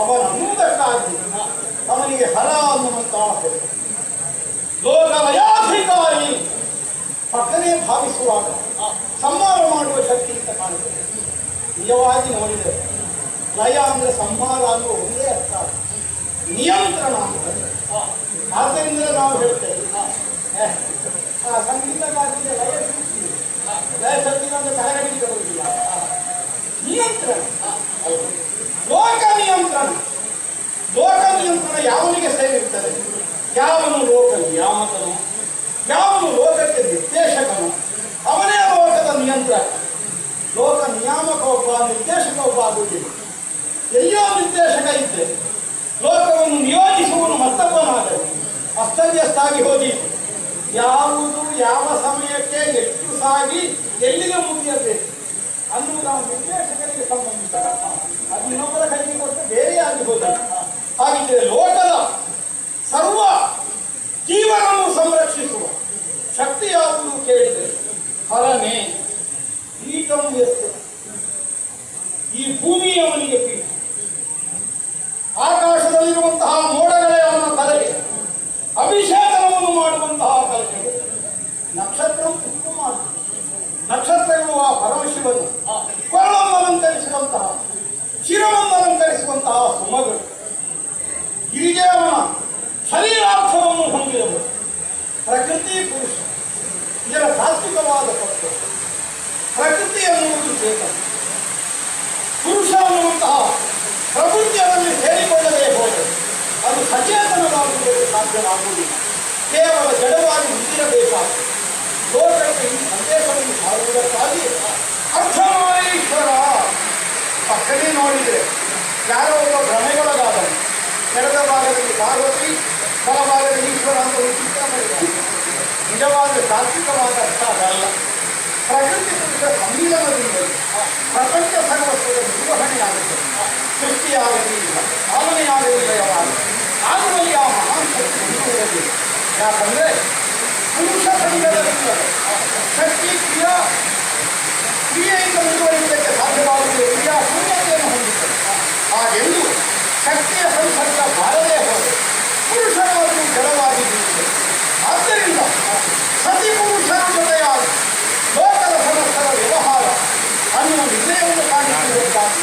ಅವನನ್ನುವುದಕ್ಕಾಗಿ ಅವನಿಗೆ ಹರ ಅನ್ನುವಂತಹ ಹೆಸರು. ಲೋಕಲಯಾಧಿಕಾರಿ ಪಕ್ಕನೇ ಭಾವಿಸುವಾಗ ಸಂಹಾರ ಮಾಡುವ ಶಕ್ತಿ ಅಂತ ಕಾಣುತ್ತದೆ. ನಿಜವಾಗಿ ನೋಡಿದರೆ ಲಯ ಅಂದ್ರೆ ಸಂಹಾರ ಅನ್ನುವ ಒಂದೇ ಅರ್ಥ, ನಿಯಂತ್ರಣ ಅಂತ. ಆದ್ದರಿಂದ ನಾವು ಹೇಳ್ತೇವೆ ಸಂಗೀತಗಾರರಿಗೆ ಲಯ ಸಿಗ್ತೀವಿ, ಲಯ ಸಂಗೀತ ಅಂದ್ರೆ ತಲೆಗಡಿಗೆ ಬರುವುದಿಲ್ಲ. ನಿಯಂತ್ರಣ, ಲೋಕ ನಿಯಂತ್ರಣ. ಲೋಕ ನಿಯಂತ್ರಣ ಯಾವನಿಗೆ ಸೇರಿರುತ್ತದೆ? ಯಾವನು ಲೋಕ ನಿಯಾಮಕನು, ಯಾವನು ಲೋಕಕ್ಕೆ ನಿರ್ದೇಶಕನು, ಅವನೇ ಲೋಕದ ನಿಯಂತ್ರಕ. ಲೋಕ ನಿಯಾಮಕ ಒಬ್ಬ, ನಿರ್ದೇಶಕ ಒಬ್ಬ ಆಗುವುದಿಲ್ಲ. ಎಲ್ಲಿಯೋ ನಿರ್ದೇಶಕ ಇದ್ದೆ ಲೋಕವನ್ನು ನಿಯೋಜಿಸುವನು ಮತ್ತೊಬ್ಬನಾದರೆ ಅಸ್ತವ್ಯಸ್ತಾಗಿ ಹೋಗಿ ಯಾವುದು ಯಾವ ಸಮಯಕ್ಕೆ ಎಷ್ಟು ಸಾಗಿ ಎಲ್ಲಿಗೆ ಮುಗಿಯಬೇಕು ಅನ್ನುವುದು ನಾವು ನಿರ್ದೇಶಕರಿಗೆ ಸಂಬಂಧಿಸಿದ. ಅದು ಇನ್ನೊಬ್ಬರ ಕೈಗೆ ಕೊಟ್ಟು ಬೇರೆಯಾಗಿ ಹೋದ. ಹಾಗಿದ್ದರೆ ಲೋಕದ ಸರ್ವ ಜೀವನವನ್ನು ಸಂರಕ್ಷಿಸುವ ಶಕ್ತಿ ಯಾವುದು ಕೇಳಿದರೆ ಹರನೇ ಪೀಠಂ ಎಷ್ಟು. ಈ ಭೂಮಿಯವನಿಗೆ ಪೀಠ, ಆಕಾಶದಲ್ಲಿರುವಂತಹ ಮೋಡಗಳೇ ಅವನ ತಲೆಗೆ, ಅಭಿಷೇಕವನ್ನು ಮಾಡುವಂತಹ ಕಲ್ಪನೆ. ನಕ್ಷತ್ರ ತುಕ್ಕು ಮಾಡಿ ನಕ್ಷತ್ರಗಳು ಆ ಪರಮಶಿವನು ಕೊರಳನ್ನು ಅಲಂಕರಿಸುವಂತಹ, ಶಿರವನ್ನು ಅಲಂಕರಿಸುವಂತಹ ಸುಮಗಳು. ಗಿರಿಗೆ ಅವನ ಶರೀರಾರ್ಥವನ್ನು ಹೊಂದಿರಬಹುದು. ಪ್ರಕೃತಿ ಪುರುಷ ಇದರ ತಾತ್ವಿಕವಾದ ತತ್ವ. ಪ್ರಕೃತಿ ಅನ್ನುವುದು ಚೇತನ, ಪುರುಷ ಅನ್ನುವಂತಹ ಪ್ರಕೃತಿಯಲ್ಲಿ ಸೇರಿಕೊಳ್ಳದೇ ಹೋದರೆ ಅದು ಸಚೇತನವಾಗುವುದಕ್ಕೆ ಸಾಧ್ಯವಾಗುವುದಿಲ್ಲ. ಕೇವಲ ಜಡವಾಗಿ ಹೊಂದಿರಬೇಕಾಗಿದೆ. ಲೋಕಕ್ಕೆ ಈ ಸಂದೇಶವನ್ನು ಸಾರುವುದಕ್ಕಾಗಿ ಅರ್ಧನಾರೀಶ್ವರ ಪಕ್ಕನೇ ನೋಡಿದರೆ ಯಾರೋ ಒಬ್ಬ ಭ್ರಮೆಗೊಳಗಾದನು. ಎಡದ ಭಾಗದಲ್ಲಿ ಪಾರ್ವತಿ, ಬಲಭಾಗದಲ್ಲಿ ಈಶ್ವರ ಅಂತ ಚಿತ್ರ ಮಾಡಿದ್ದಾರೆ. ನಿಜವಾದ ತಾತ್ವಿಕವಾದ ಅರ್ಥ ಅದಲ್ಲ. ಪ್ರಕೃತಿ ಪುರುಷ ಸಮ್ಮಿಲನದಿಂದ ಪ್ರಪಂಚ ಸರ್ವಸ್ವದ ನಿರ್ವಹಣೆಯಾಗುತ್ತದೆ. ಸೃಷ್ಟಿಯಾಗಲಿಲ್ಲ, ಪಾಲನೆಯಾಗಲಿಲ್ಲ. ಯಾವಾಗ ಆಗುವಲ್ಲಿ ಆ ಮಹಾನ್ ಶಕ್ತಿ ಹೊಂದುವುದಿಲ್ಲ. ಯಾಕಂದ್ರೆ ಪುರುಷ ಸಂಘದಲ್ಲಿದ್ದರೆ ಶಕ್ತಿ ಕ್ರಿಯೆಯಿಂದ ಮುಂದುವರಿಯುವುದಕ್ಕೆ ಸಾಧ್ಯವಾಗುತ್ತದೆ. ಕ್ರಿಯಾ ಶೂನ್ಯತೆಯನ್ನು ಹೊಂದುತ್ತದೆ. ಹಾಗೆಂದು ಶಕ್ತಿಯ ಸಂಸರ್ಗ ಬಾರದೇ ಹೋದರೆ ಪುರುಷರನ್ನು ಜಡವಾಗಿ ಬೀಳುತ್ತದೆ. ಆದ್ದರಿಂದ ಸತಿ ಪುರುಷರ ಜೊತೆಯಾಗಿ ಲೋಕದ ಸಮಸ್ತರ ವ್ಯವಹಾರ ಅನ್ನುವ ನಿರ್ಣಯವನ್ನು ಕಾಣಿಸುವುದಕ್ಕಾಗಿ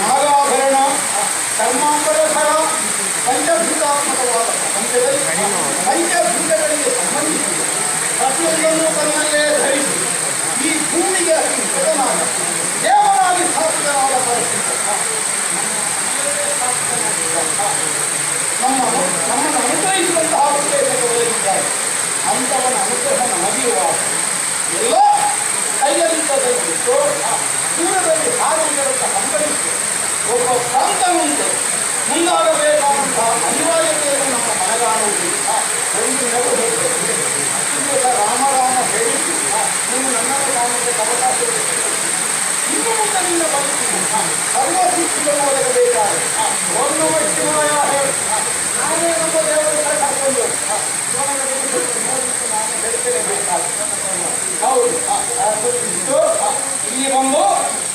ನಾಗಾಭರಣ, ಕರ್ಮಾಂಬರಧರ, ಪಂಚಭೂತಾತ್ಮಕವಾದ ಪ್ರಪಂಚದಲ್ಲಿ ಪಂಚಭೂತಗಳಿಗೆ ಸಂಬಂಧಿಸಿದೆ ಪ್ರತಿಯೊಂದನ್ನು ತನ್ನಲ್ಲೇ ಧರಿಸಿ ಈ ಭೂಮಿಗೆ ಅತಿ ನಿಕಟನಾದ ದೇವರಾಗಿ ಸ್ಥಾಪಿತನಾದ ಪರಿಸ್ಥಿತಿ ನಮ್ಮನ್ನು ಅನುಗ್ರಹಿಸುವಂತಹ ಉದ್ದೇಶಗಳಿದ್ದಾರೆ. ಅಂಥವನ ಅನುಗ್ರಹ ನಮಗಿರುವಾಗ ಎಲ್ಲ ಕೈಯಲ್ಲಿದ್ದದನ್ನು ದೂರದಲ್ಲಿ ಸಾಧನೆಗಳನ್ನು ಸಂಭವಿಸಿ ಒಬ್ಬ ಪ್ರಾಂತನುಂಟು ಮುಂದಾಗಬೇಕಾದಂತಹ ಅನಿವಾರ್ಯತೆಯನ್ನು ನಮ್ಮ ಮನಗಾಣುವುದಿಲ್ಲ. ಒಂದು ನೆರವು ಹೋಗುತ್ತದೆ. ದಿವಸ ರಾಮ ರಾಮ ಹೇಳಿದ್ದು ನೀವು ನನ್ನನ್ನು ಕಾಣುವುದಕ್ಕೆ ಅವಕಾಶ ಇನ್ನು ಮುಂದೆ ನಿನ್ನ ಬದುಕಿನ ಸರ್ವ ಸೃಷ್ಟಿಯನ್ನು ಒದಗಬೇಕಾದ್ರೆ ಒಂದು ಶಿವಾಯ ಹೇಳಿ ನಾನೇ ನಮ್ಮ ದೇವರ ಕರ್ಕೊಂಡು ನಾನು ಬೆಳೆಸಲೇಬೇಕಾದ್ರೆ ಹೌದು. ಇಲ್ಲಿ ಬಂದು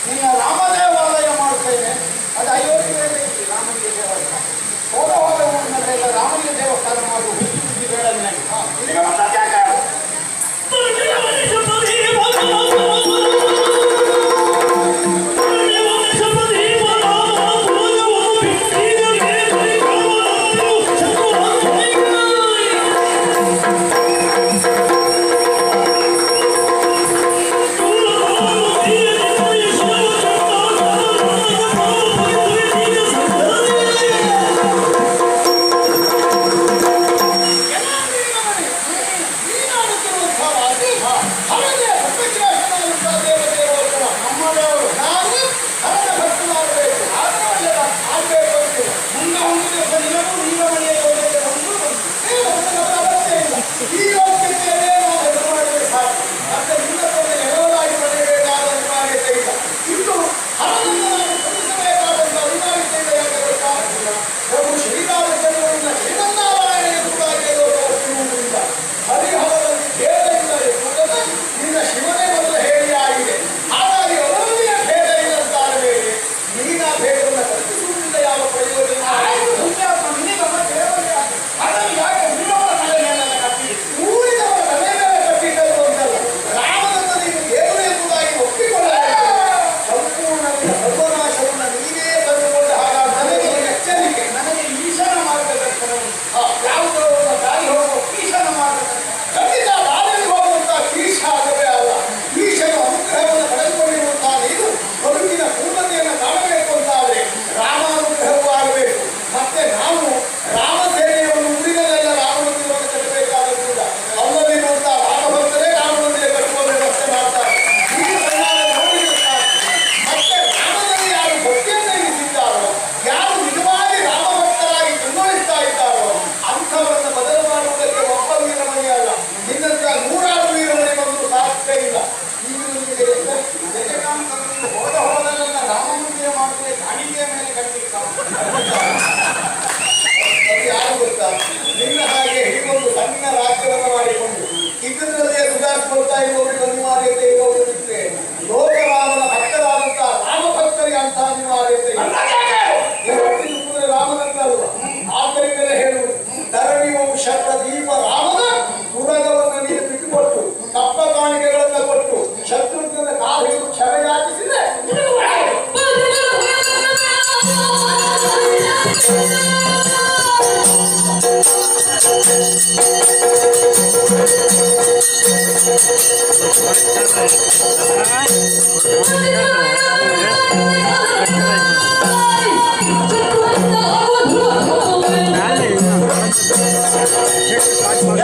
ನಿನ್ನ ರಾಮದೇವಾಲಯ ಮಾಡ್ತೇನೆ. ಅದು ಅಯೋಧ್ಯೆಯಲ್ಲಿ ರಾಮನಿಗೆ ದೇವಸ್ಥಾನ ಹೋದ ಊರಿನಲ್ಲೆಲ್ಲ ರಾಮನಿಗೆ ದೇವಸ್ಥಾನ ಮಾಡುವುದು ಬೇಡ ನನಗೆ.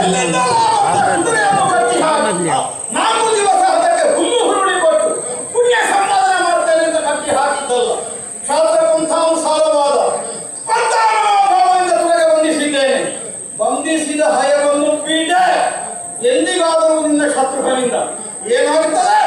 ಎಲ್ಲಿಂದ ಕುದುರೆಯನ್ನು ಕಟ್ಟಿ ಹಾಕಿ 4 ದಿವಸ ಅದಕ್ಕೆ ಹುಲ್ಲು ಹುರುಳಿ ಕೊಟ್ಟು ಪುಣ್ಯ ಸಂಪಾದನೆ ಮಾಡ್ತೇನೆ ಅಂತ ಕಟ್ಟಿ ಹಾಕಿದ್ದಲ್ಲ. ಶಾಸ್ತ್ರ ಪಂಥಾನುಸಾರವಾದ ಸ್ಪರ್ಧಾಮನೋಭಾವದಿಂದ ತುರೆಗೆ ಬಂಧಿಸಿದ್ದೇನೆ. ಬಂಧಿಸಿದ ಹಯವನ್ನು ಪೀಡೆ ಎಂದಿಗಾದರೂ ನಿನ್ನ ಶತ್ರುಗಳಿಂದ ಏನಾಗುತ್ತದೆ?